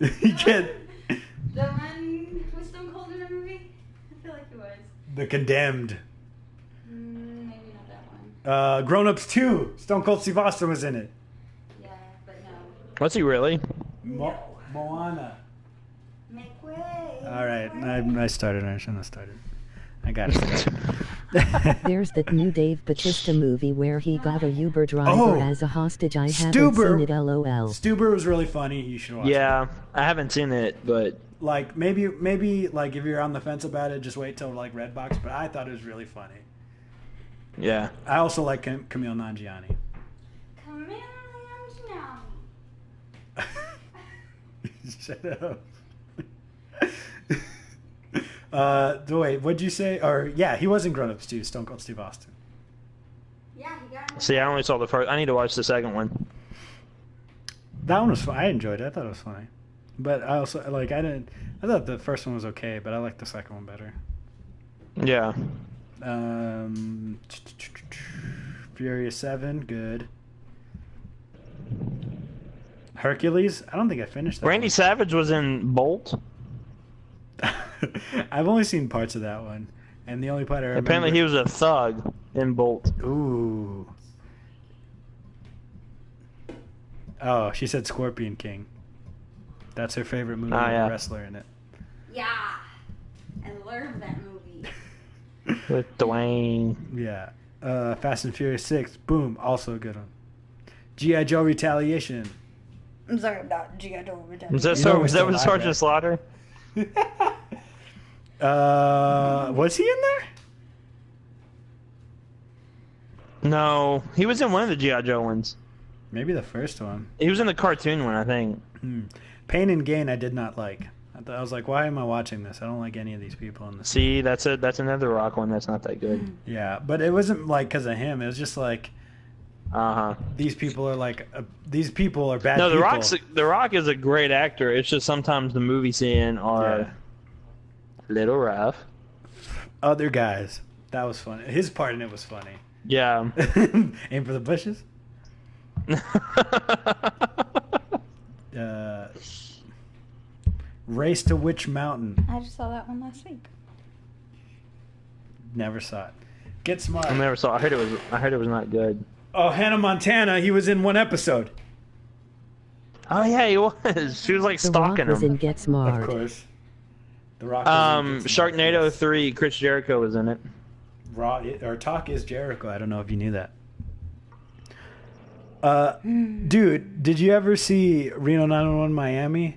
it. You can't. The one was Stone Cold in the movie? I feel like it was. The Condemned. Maybe not that one. Grown Ups 2. Stone Cold Steve Austin was in it. Yeah, but no. Was he really? Moana. Make way. All right, I started. I shouldn't have started. I got it. There's that new Dave Bautista movie where he got a Uber driver as a hostage. I haven't seen it, lol. Stuber was really funny. You should watch it. Yeah, I haven't seen it, but... Like, maybe like, if you're on the fence about it, just wait till, like, Redbox. But I thought it was really funny. Yeah. I also like Camille Nanjiani. Camille Nanjiani. Shut up. Wait, what'd you say? Or, yeah, he was in Grown Ups too, Stone Cold Steve Austin. Yeah, he got it. See, I only saw the first. I need to watch the second one. That one was fun. I enjoyed it. I thought it was funny. But I also, like, I thought the first one was okay, but I liked the second one better. Yeah. Furious 7, good. Hercules? I don't think I finished that Randy one. Savage was in Bolt. I've only seen parts of that one, and the only part I remember... Apparently he was a thug in Bolt. Ooh. Oh, she said Scorpion King. That's her favorite movie with a wrestler in it. Yeah. I love that movie. With Dwayne. Yeah. Fast and Furious 6, boom, also a good one. G.I. Joe Retaliation. I'm sorry about G.I. Joe Retaliation. Was that with Sergeant Slaughter? Was he in there? No, he was in one of the G.I. Joe ones. Maybe the first one. He was in the cartoon one, I think. Pain and Gain I did not like. I was like, why am I watching this? I don't like any of these people in this. See, that's another Rock one that's not that good. Yeah, but it wasn't like because of him. It was just like, these people are like, these people are bad people. No, The Rock is a great actor. It's just sometimes the movie scene are a little rough. Other guys, that was funny. His part in it was funny. Yeah. Aim for the bushes. Race to Witch Mountain. I just saw that one last week. Never saw it. Get Smart. I never saw it. I heard it was not good. Oh, Hannah Montana. He was in one episode. Oh yeah, he was. She was like stalking The Rock was him. in Get Smart. Of course. The Rock was in Get Smart. Sharknado 3. Chris Jericho was in it. Talk is Jericho. I don't know if you knew that. Dude, did you ever see Reno 911 Miami?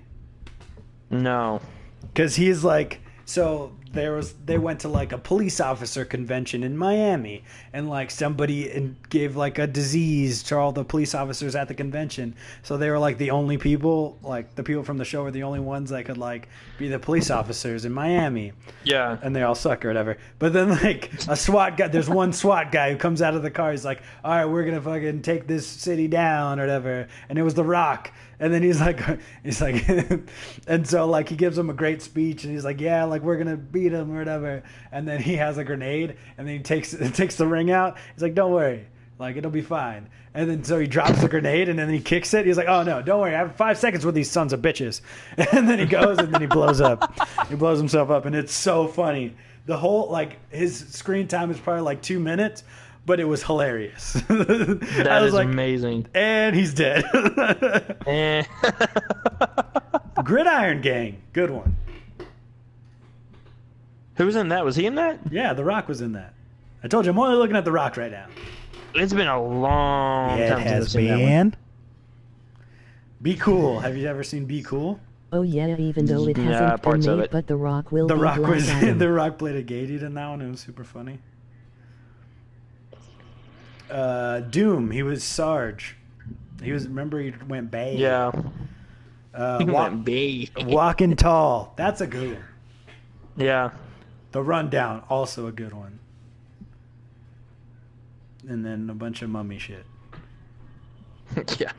No. Because he's like, so they went to like a police officer convention in Miami, and like somebody gave like a disease to all the police officers at the convention. So they were like the only people, like the people from the show were the only ones that could like be the police officers in Miami. Yeah. And they all suck or whatever. But then like a SWAT guy, there's one SWAT guy who comes out of the car. He's like, all right, we're going to fucking take this city down or whatever. And it was The Rock. And then he's like, and so like he gives him a great speech, and he's like, yeah, like we're gonna beat him or whatever. And then he has a grenade, and then he takes the ring out. He's like, don't worry, like it'll be fine. And then so he drops the grenade, and then he kicks it. He's like, oh no, don't worry, I have 5 seconds with these sons of bitches. And then he goes, and then he blows up. He blows himself up, and it's so funny. The whole like his screen time is probably like 2 minutes. But it was hilarious. That is like, amazing. And he's dead. Gridiron Gang. Good one. Who was in that? Was he in that? Yeah, The Rock was in that. I told you, I'm only looking at The Rock right now. It's been a long time since I've seen that one. Be Cool. Have you ever seen Be Cool? Oh yeah, even though it hasn't been made, but The Rock will be Black Adam. The Rock played a gay dude in that one. It was super funny. Doom. He was Sarge. Remember he went bay. Yeah. He went bay. Walking Tall. That's a good one. Yeah. The Rundown. Also a good one. and then a bunch of mummy shit. Yeah,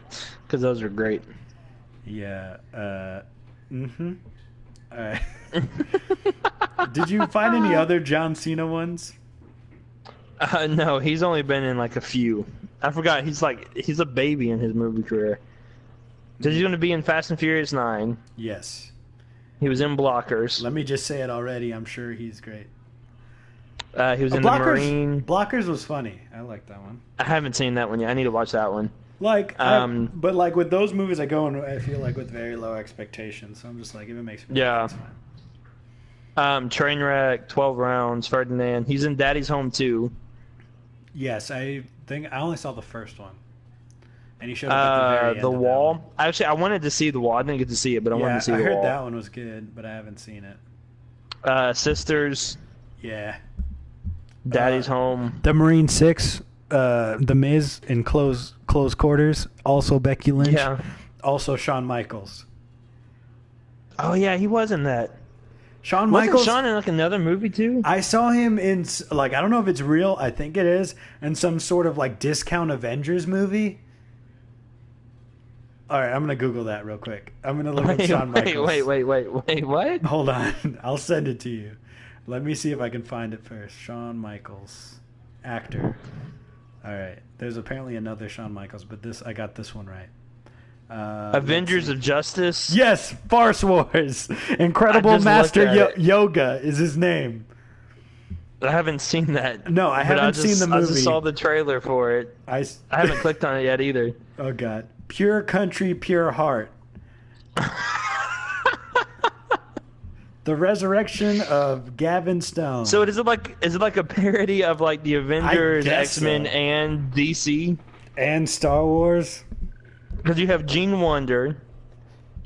because those are great. Yeah. All right. Did you find any other John Cena ones? No, he's only been in like a few. I forgot. He's a baby in his movie career. He's going to be in Fast and Furious 9. Yes. He was in Blockers. Let me just say it already. I'm sure he's great. He was in The Marine. Blockers was funny. I like that one. I haven't seen that one yet. I need to watch that one. But like with those movies, I go and I feel like with very low expectations. So I'm just like, if it makes me yeah. Trainwreck, 12 Rounds, Ferdinand. He's in Daddy's Home too. Yes, I think I only saw the first one, and he showed up at the very end. The Wall. Actually, I wanted to see The Wall. I didn't get to see it, but I wanted to see The Wall. I heard that one was good, but I haven't seen it. Sisters. Yeah. Daddy's Home. The Marine 6. The Miz in Close Quarters. Also Becky Lynch. Yeah. Also Shawn Michaels. Oh yeah, he was in that. Shawn Michaels. Wasn't Shawn in like another movie too? I saw him in like, I don't know if it's real. I think it is, in some sort of like discount Avengers movie. All right, I'm gonna Google that real quick. I'm gonna look up Shawn Michaels. Wait, what? Hold on, I'll send it to you. Let me see if I can find it first. Shawn Michaels, actor. All right, there's apparently another Shawn Michaels, but I got this one right. Avengers of Justice. Yes, Farce Wars. Incredible Master Yoga is his name. I haven't seen that. No, I haven't seen the movie. I just saw the trailer for it. I haven't clicked on it yet either. Oh God, Pure Country, Pure Heart. The Resurrection of Gavin Stone. So is it like a parody of like the Avengers, X-Men, and DC and Star Wars? Because you have Gene Wonder.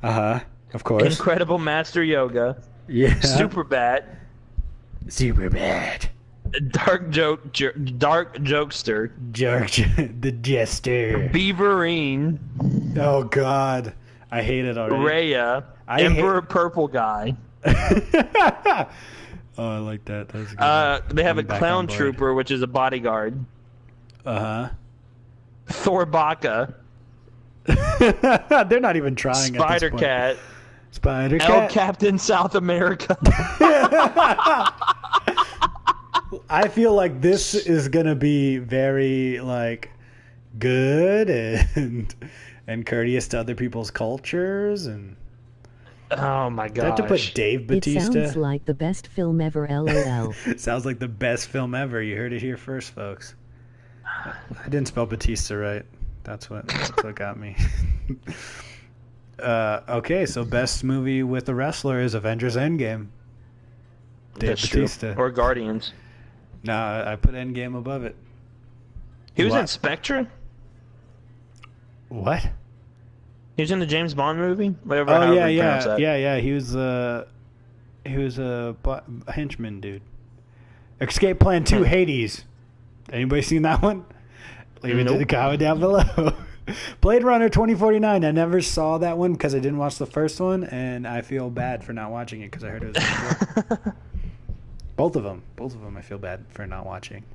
Of course. Incredible Master Yoga. Yeah. Superbat. Dark Jokester. The Jester. Beaverine. Oh God, I hate it already. Raya. Emperor Purple Guy. Oh, I like that. That's good. They have a Clown Trooper, which is a bodyguard. Thor Baka. They're not even trying. Spider Cat. Spider Cat. El Captain South America. I feel like this is gonna be very like good and courteous to other people's cultures and. Oh my gosh. Do I have to put Dave Bautista? It sounds like the best film ever, LOL. Sounds like the best film ever. You heard it here first, folks. I didn't spell Batista right. That's what got me. Okay, so best movie with a wrestler is Avengers Endgame. Dave Bautista. Or Guardians. No, I put Endgame above it. He was in Spectre? What? He was in the James Bond movie? Whatever. Oh yeah. He was a henchman dude. Escape Plan 2 Hades. Anybody seen that one? Leave it to the comment down below. Blade Runner 2049. I never saw that one because I didn't watch the first one, and I feel bad for not watching it because I heard it was really good. Both of them I feel bad for not watching.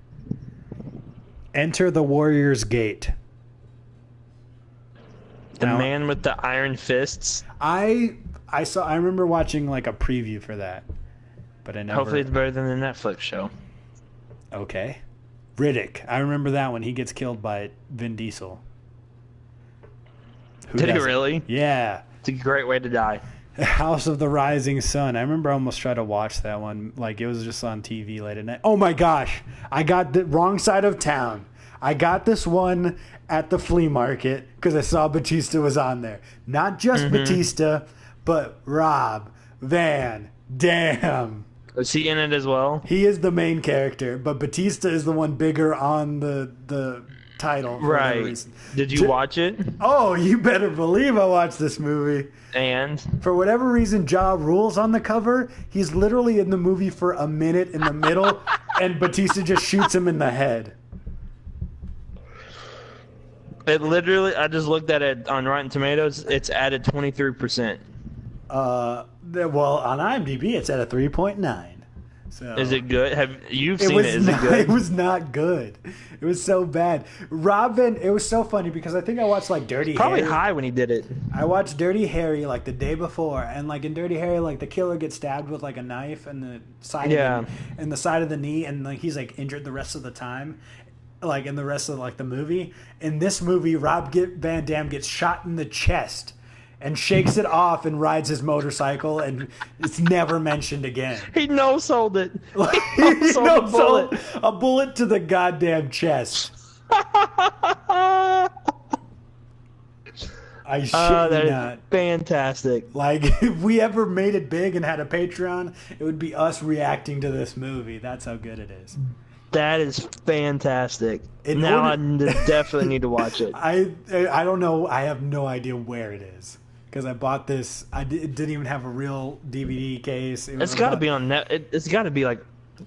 Enter the Warrior's Gate. The man with the iron fists. I remember watching like a preview for that, but I never. Hopefully it's better than the Netflix show. Okay. Riddick. I remember that one. He gets killed by Vin Diesel. Did he really? Yeah. It's a great way to die. House of the Rising Sun. I remember I almost tried to watch that one. Like, it was just on TV late at night. Oh, my gosh. I got the wrong side of town. I got this one at the flea market because I saw Batista was on there. Not just Batista, but Rob Van Dam. Is he in it as well? He is the main character, but Batista is the one bigger on the title. Right. Did you watch it? Oh, you better believe I watched this movie. And? For whatever reason, Ja Rule's on the cover. He's literally in the movie for a minute in the middle, and Batista just shoots him in the head. It literally, I just looked at it on Rotten Tomatoes. It's at a 23%. Well, on IMDb, it's at a 3.9. So is it good? You've seen it? Is it good? It was not good. It was so bad. Robin, it was so funny because I think I watched like Dirty Harry. Probably high when he did it. I watched Dirty Harry like the day before, and like in Dirty Harry, like the killer gets stabbed with like a knife in the side in the side of the knee, and like he's like injured the rest of the time. Like in the rest of like the movie. In this movie, Rob Van Dam gets shot in the chest and shakes it off and rides his motorcycle, and it's never mentioned again. He no-sold it. He no-sold a bullet to the goddamn chest. I shit you not. Fantastic. Like, if we ever made it big and had a Patreon, it would be us reacting to this movie. That's how good it is. That is fantastic. I definitely need to watch it. I don't know. I have no idea where it is. Because I bought this. It didn't even have a real DVD case. It's got to be on net. It's got to be like.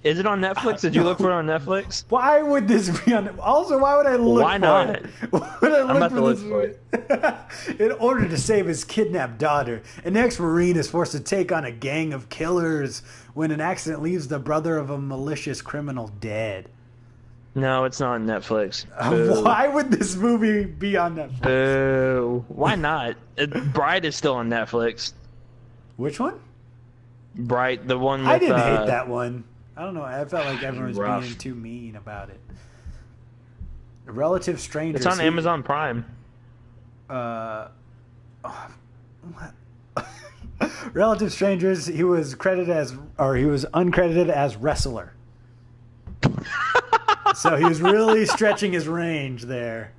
Is it on Netflix? Did you look for it on Netflix? Why would this be on? Also, why would I look? Why not? For it? Why would I look I'm about for to look this for it. In order to save his kidnapped daughter, an ex-Marine is forced to take on a gang of killers when an accident leaves the brother of a malicious criminal dead. No, it's not on Netflix. Why would this movie be on Netflix? Boo. Why not? Bright is still on Netflix. Which one? Bright, the one with... I didn't hate that one. I don't know. I felt like everyone was rough. being too mean about it. Relative Strangers. It's on Amazon Prime. Relative Strangers. He was uncredited as wrestler. So he was really stretching his range there.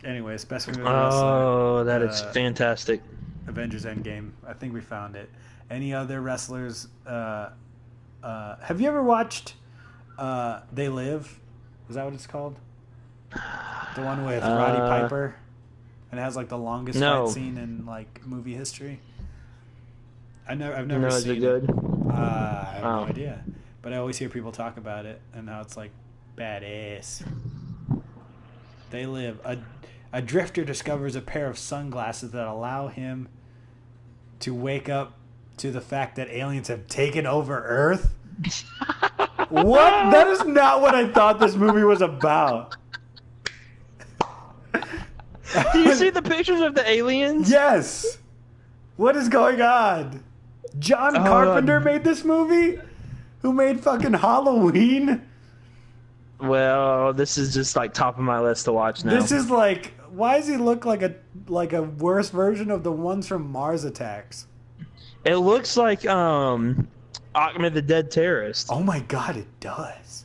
Anyways, best movie wrestler. Oh, that is fantastic. Avengers Endgame. I think we found it. Any other wrestlers? Have you ever watched They Live? Is that what it's called? The one with Roddy Piper, and it has like the longest fight scene in like movie history. I've never seen it. Is it good? I have no idea, but I always hear people talk about it and how it's like badass. They Live. A drifter discovers a pair of sunglasses that allow him to wake up to the fact that aliens have taken over Earth. What? That is not what I thought this movie was about. Do you see the pictures of the aliens? Yes. What is going on? John Carpenter made this movie? Who made fucking Halloween? Well, this is just like top of my list to watch now. This is like, why does he look like a worse version of the ones from Mars Attacks? It looks like Ahmed the Dead Terrorist. Oh my god, it does.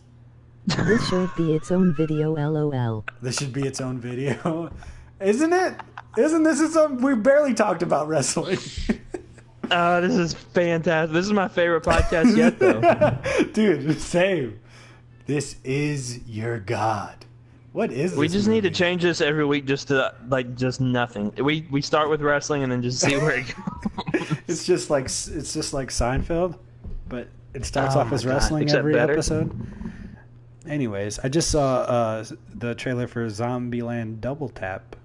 This should be its own video, LOL. This should be its own video. Isn't it? Isn't this its own? We barely talked about wrestling. This is fantastic. This is my favorite podcast yet, though. Dude, same. This is your god. What is this? We just need to change this every week just to, like, just nothing. We start with wrestling and then just see where it goes. It's just like Seinfeld, but it starts off as wrestling every episode. Anyways, I just saw the trailer for Zombieland Double Tap.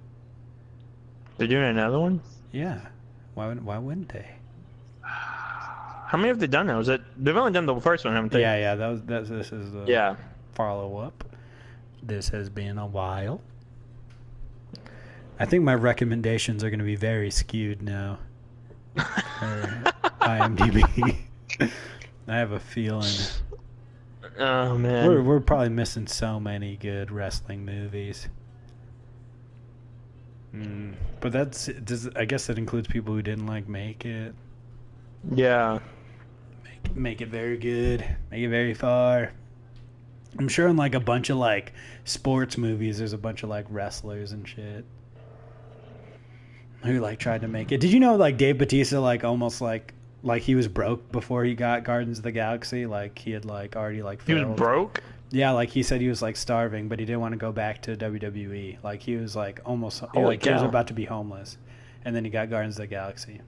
They're doing another one? Yeah. Why wouldn't they? How many have they done now? They've only done the first one, haven't they? Yeah. This is the follow up. This has been a while. I think my recommendations are going to be very skewed now. For IMDb. I have a feeling. Oh man, we're probably missing so many good wrestling movies. But I guess that includes people who didn't make it. Yeah. Make it very good. Make it very far. I'm sure in a bunch of sports movies, there's a bunch of wrestlers and shit who tried to make it. Did you know Dave Bautista almost he was broke before he got Guardians of the Galaxy? He had already failed. He was broke? Yeah, he said he was starving, but he didn't want to go back to WWE. He was almost he was about to be homeless, and then he got Guardians of the Galaxy.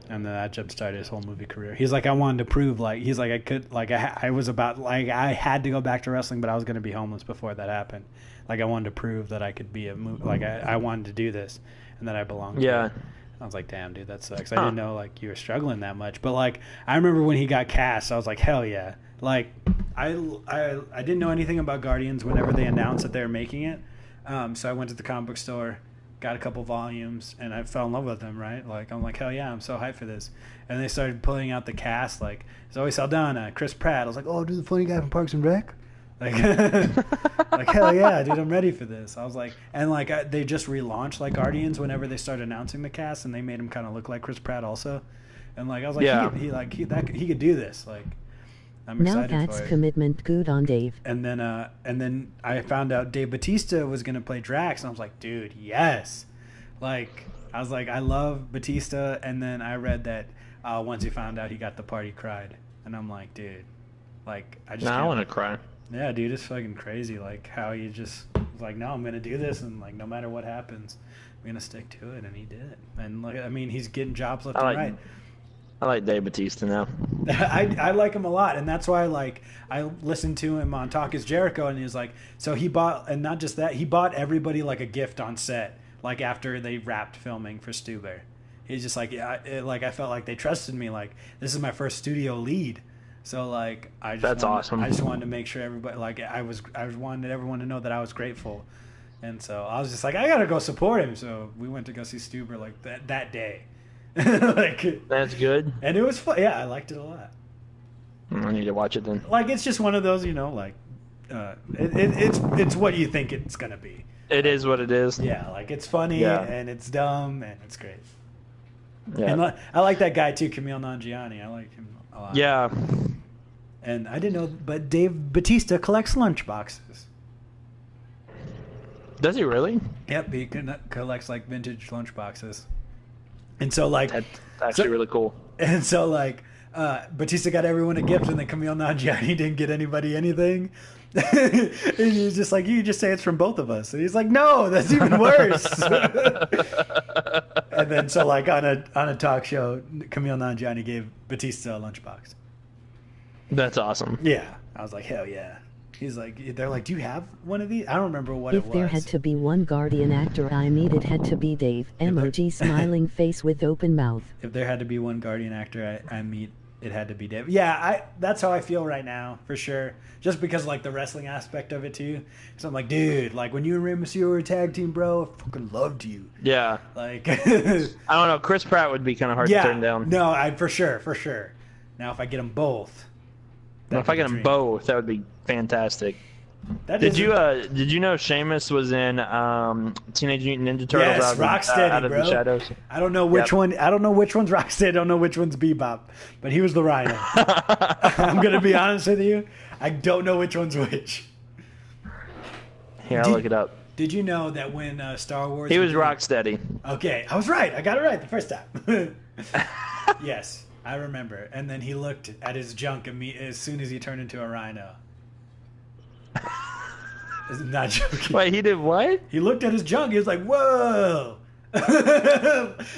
And then that jump started his whole movie career. He's I wanted to prove, he's I could, I was about, I had to go back to wrestling, but I was going to be homeless before that happened. I wanted to prove that I could be a movie, I wanted to do this, and that I belonged to it. I was like, damn, dude, that sucks. I didn't know like you were struggling that much. But like, I remember when he got cast, I was like, hell yeah. Like, I didn't know anything about Guardians whenever they announced that they were making it. So I went to the comic book store, got a couple volumes, and I fell in love with them. Right? Like, I'm like, hell yeah, I'm so hyped for this. And they started pulling out the cast, like Zoe Saldana, Chris Pratt. I was like, oh, dude, the funny guy from Parks and Rec. Like, like hell yeah, dude, I'm ready for this. I was like, and like they just relaunched like Guardians whenever they started announcing the cast, and they made him kind of look like Chris Pratt also. And like I was like, yeah. he could do this. Like, I'm excited now that's for it. Commitment good on Dave. And then I found out Dave Bautista was gonna play Drax, and I was like, dude, yes. Like I was like, I love Bautista, and then I read that once he found out he got the part, he cried, and I'm like, dude, like I just I want to cry. Yeah, dude, it's fucking crazy. Like how he just was like, no, I'm gonna do this, and like no matter what happens, I'm gonna stick to it, and he did it. And like, I mean, he's getting jobs left and right. I like Dave Bautista now. I like him a lot, and that's why like I listened to him on Talk Is Jericho, and he was like, so he bought, and not just that, he bought everybody like a gift on set, like after they wrapped filming for Stuber. He's just like, yeah, I felt like they trusted me. Like this is my first studio lead. So like awesome. I just wanted to make sure everybody like I wanted everyone to know that I was grateful, and so I was just like I gotta go support him. So we went to go see Stuber like that day. Like that's good, and it was fun. Yeah, I liked it a lot. I need to watch it then. Like it's just one of those, like it's what you think it's gonna be. It is what it is. Yeah, like it's funny and it's dumb and it's great. Yeah, and I like that guy too, Kumail Nanjiani. I like him a lot. Yeah. And I didn't know, but Dave Bautista collects lunchboxes. Does he really? Yep, he collects like vintage lunchboxes. And so like that's actually really cool. And so like Bautista got everyone a gift, and then Kumail Nanjiani didn't get anybody anything. And he's just like, you just say it's from both of us. And he's like, no, that's even worse. And then so like on a talk show, Kumail Nanjiani gave Bautista a lunchbox. That's awesome. Yeah. I was like, hell yeah. He's like, they're like, do you have one of these? I don't remember what it was. If there had to be one Guardian actor I meet, it had to be Dave. Emoji smiling face with open mouth. If there had to be one Guardian actor I meet, it had to be Dave. Yeah, that's how I feel right now, for sure. Just because, like, the wrestling aspect of it, too. So I'm like, dude, like, when you and Rey Mysterio were a tag team, bro, I fucking loved you. Yeah. Like, I don't know. Chris Pratt would be kind of hard to turn down. No, for sure. Now, if I get them both. If I get them both, that would be fantastic. Did you know Sheamus was in Teenage Mutant Ninja Turtles? Yes, Rocksteady, out of bro. the shadows. I don't know which one. I don't know which one's Rocksteady. I don't know which one's Bebop. But he was the Rhino. I'm gonna be honest with you. I don't know which one's which. Here, I'll look it up. Did you know that when Star Wars? He was Rocksteady. Okay, I was right. I got it right the first time. Yes, I remember. And then he looked at his junk as soon as he turned into a rhino. I'm not joking. Wait, he did what? He looked at his junk. He was like, whoa.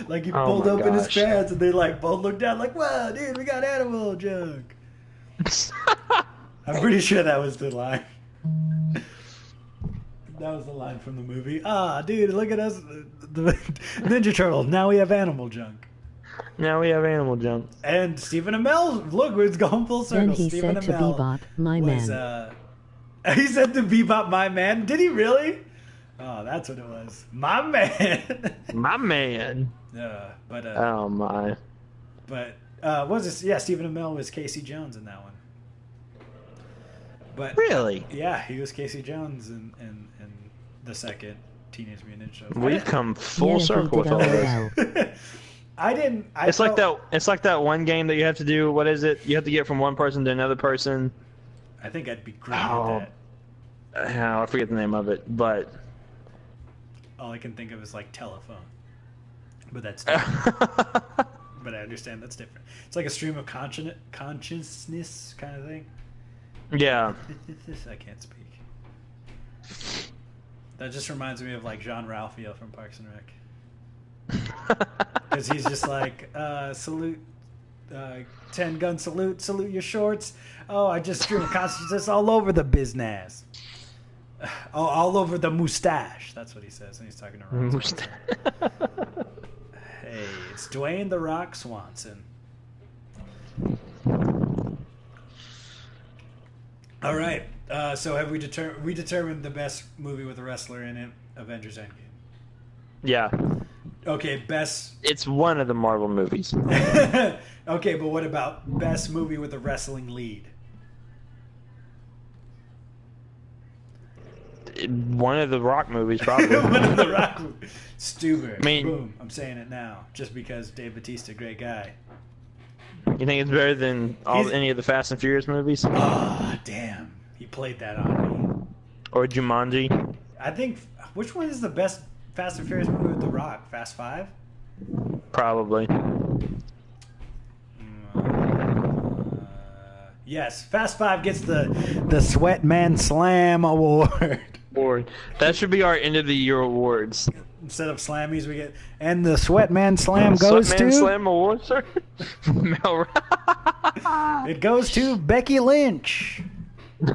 Like he pulled open his pants, and they like both looked down like, whoa, dude, we got animal junk. I'm pretty sure that was the line. That was the line from the movie. Ah, dude, look at us, the Ninja Turtles. Now we have animal junk. And Stephen Amell, look, it's gone full circle. Then he Stephen said to Bebop, my man. He said to Bebop, my man. Did he really? Oh, that's what it was. My man. My man. Yeah, but oh my. But what was this? Yeah, Stephen Amell was Casey Jones in that one. But really? Yeah, he was Casey Jones in the second Teenage Mutant Ninja Turtles. We've come full circle with all this. It's like that one game that you have to do. What is it? You have to get from one person to another person. I think I'd be great at that. I forget the name of it, but all I can think of is like telephone. But that's different. But I understand that's different. It's like a stream of consciousness kind of thing. Yeah. I can't speak. That just reminds me of like Jean Ralphio from Parks and Rec. Because he's just like, salute, 10 gun salute your shorts. Oh, I just stream consciousness all over the business. Oh, all over the mustache. That's what he says when he's talking to Ron. Hey. It's Dwayne The Rock Swanson. All right. So have we determined the best movie with a wrestler in it? Avengers Endgame. Yeah. Okay, best. It's one of the Marvel movies. Okay, but what about best movie with a wrestling lead? One of the Rock movies, probably. One of the Rock movies. Stuber. I mean, boom. I'm saying it now, just because Dave Bautista, great guy. You think it's better than any of the Fast and Furious movies? Oh, damn. He played that on me. Or Jumanji? I think, which one is the best Fast and Furious movie with The Rock? Fast 5? Probably. Yes, Fast 5 gets the Sweat Man Slam Award. That should be our end of the year awards. Instead of Slammies, we get, and the Sweat Man Slam goes to Sweat Man Slam Award, sir. It goes to Becky Lynch. Do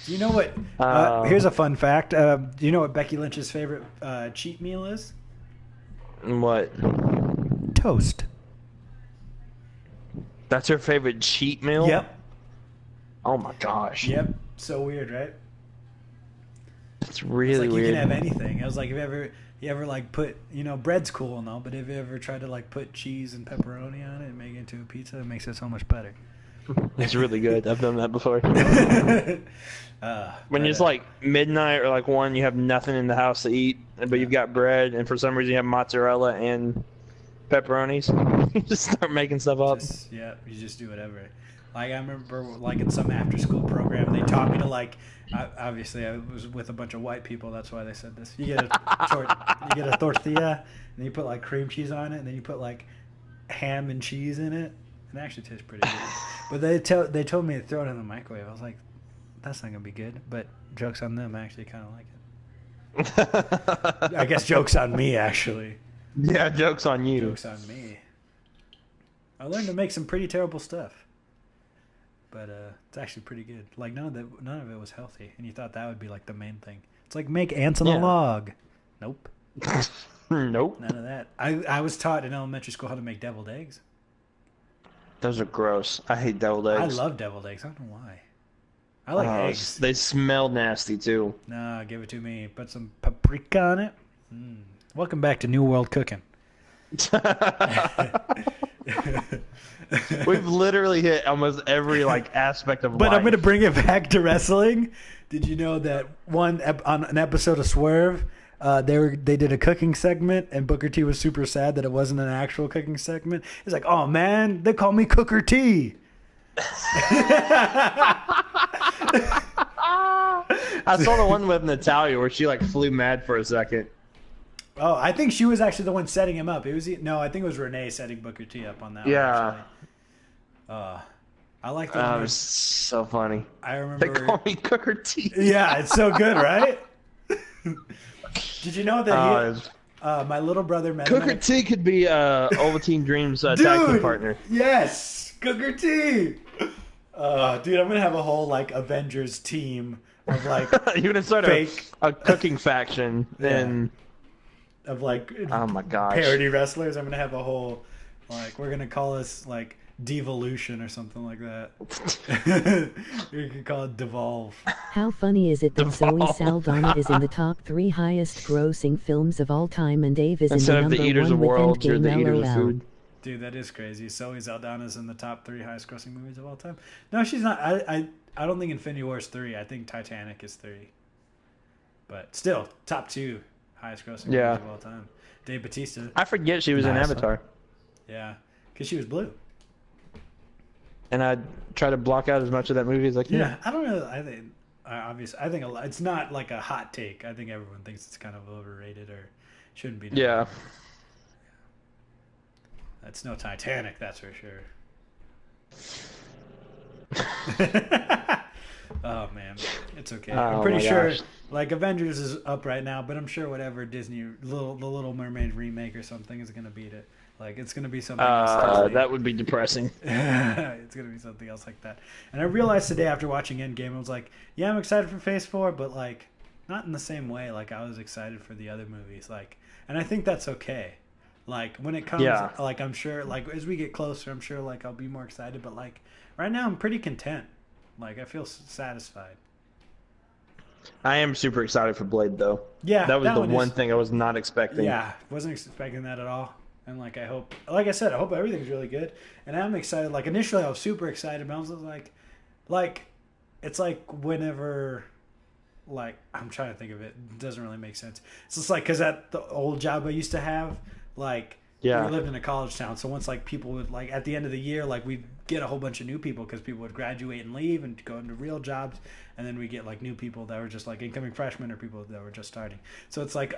you know what? Here's a fun fact. Do you know what Becky Lynch's favorite cheat meal is? What? Toast. That's her favorite cheat meal? Yep. Oh my gosh. Yep. So weird, right? It's really it's like weird. You can have anything. I was like, if you ever like put, bread's cool and all, but if you ever tried to like put cheese and pepperoni on it and make it into a pizza, it makes it so much better. It's really good. I've done that before. When it's like midnight or like 1, you have nothing in the house to eat, but you've got bread, and for some reason you have mozzarella and pepperonis. You just start making stuff up. You just do whatever. Like I remember, like in some after-school program, they taught me to like. Obviously, I was with a bunch of white people. That's why they said this. You get a tortilla, and you put like cream cheese on it, and then you put like ham and cheese in it. It actually tastes pretty good. But they told me to throw it in the microwave. I was like, that's not gonna be good. But joke's on them. I actually kind of like it. I guess joke's on me, actually. Yeah, joke's on you. Joke's on me. I learned to make some pretty terrible stuff. But it's actually pretty good. Like none of it was healthy, and you thought that would be like the main thing. It's like make ants on a log. Nope. Nope. None of that. I was taught in elementary school how to make deviled eggs. Those are gross. I hate deviled eggs. I love deviled eggs. I don't know why. I like eggs. They smell nasty too. Nah, give it to me. Put some paprika on it. Welcome back to New World Cooking. We've literally hit almost every aspect of life. But I'm going to bring it back to wrestling. Did you know that on an episode of Swerve, they did a cooking segment, and Booker T was super sad that it wasn't an actual cooking segment. He's like, "Oh man, they call me Cooker T." I saw the one with Natalia where she flew mad for a second. Oh, I think she was actually the one setting him up. I think it was Renee setting Booker T up on that one. Yeah. I like that. It was so funny. I remember. They call me Cooker T. Yeah, it's so good, right? Did you know that my little brother met Cooker T could be Ovaltine Dream's tag team partner. Yes, Cooker T. Dude, I'm gonna have a whole Avengers team of you're gonna start a cooking faction and of oh my gosh, parody wrestlers. I'm gonna have a whole we're gonna call us Devolution or something like that. You could call it Devolve. How funny is it that Zoe Saldana is in the top 3 highest grossing films of all time and Dave is Instead in the number 1 with Endgame LOL. Dude, that is crazy. Zoe Saldana's in the top 3 highest grossing movies of all time. No, she's not. I don't think Infinity War is 3. I think Titanic is 3. But still, top 2 highest grossing movies of all time. Dave Bautista. I forget she was in Avatar. Yeah, because she was blue. And I try to block out as much of that movie as I can. Yeah, I don't know. I think it's not a hot take. I think everyone thinks it's kind of overrated or shouldn't be done. Yeah. That's no Titanic, that's for sure. Oh man, it's okay. I'm pretty sure Avengers is up right now, but I'm sure whatever Disney the Little Mermaid remake or something is gonna beat it. It's gonna be something else. That would be depressing. It's gonna be something else like that. And I realized today after watching Endgame, I was like, yeah, I'm excited for Phase 4, but not in the same way like I was excited for the other movies. Like, and I think that's okay. Like when it comes, like I'm sure, like as we get closer, I'm sure like I'll be more excited. But like right now, I'm pretty content. Like I feel satisfied. I am super excited for Blade, though. Yeah, that was the one thing I was not expecting. Yeah, wasn't expecting that at all. And like I hope, like I said, I hope everything's really good. And I'm excited. Like initially, I was super excited, but I was like, it's like whenever, like I'm trying to think of it. It doesn't really make sense. It's just like because at the old job I used to have, like. Yeah. We lived in a college town, so once like people would like at the end of the year, like we'd get a whole bunch of new people because people would graduate and leave and go into real jobs, and then we get like new people that were just like incoming freshmen or people that were just starting. So it's like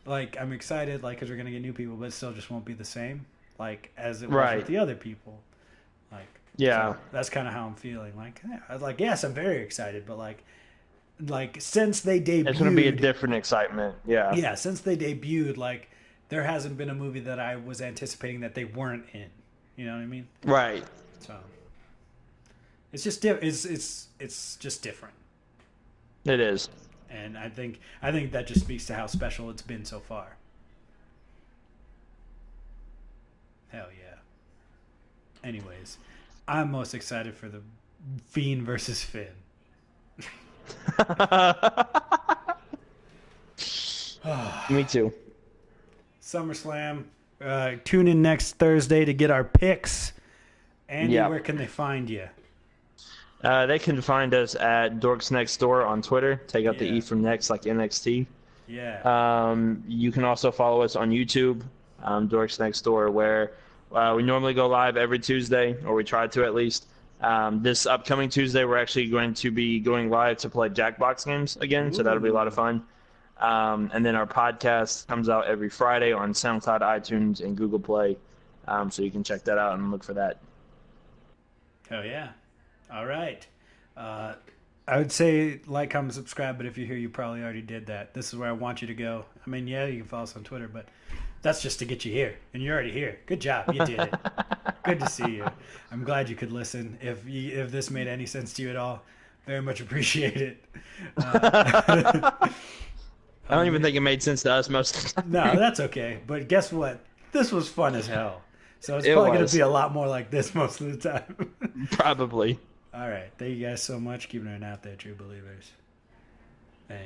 like I'm excited like because we're gonna get new people, but it still just won't be the same like as it was with the other people. Like so that's kind of how I'm feeling. Like yes, I'm very excited, but like since they debuted, it's gonna be a different excitement. Yeah. Yeah, since they debuted, like. There hasn't been a movie that I was anticipating that they weren't in. You know what I mean? Right. So it's just it's just different. It is. And I think that just speaks to how special it's been so far. Hell yeah. Anyways, I'm most excited for the Fiend versus Finn. Me too. Summerslam. Tune in next Thursday to get our picks. Andy, where can they find you? They can find us at Dorks Next Door on Twitter. Take out the E from next, like NXT. Yeah. You can also follow us on YouTube, Dorks Next Door, where we normally go live every Tuesday, or we try to at least. This upcoming Tuesday, we're actually going to be going live to play Jackbox games again, so that'll be a lot of fun. And then our podcast comes out every Friday on SoundCloud, iTunes, and Google Play. So you can check that out and look for that. Hell yeah. All right. I would say like, comment, subscribe, but if you're here, you probably already did that. This is where I want you to go. I mean, yeah, you can follow us on Twitter, but that's just to get you here. And you're already here. Good job. You did it. Good to see you. I'm glad you could listen. If this made any sense to you at all, very much appreciate it. I don't even think it made sense to us most of the time. No, that's okay. But guess what? This was fun as hell. So it's probably going to be a lot more like this most of the time. Probably. All right. Thank you guys so much. Keeping it out there, true believers. And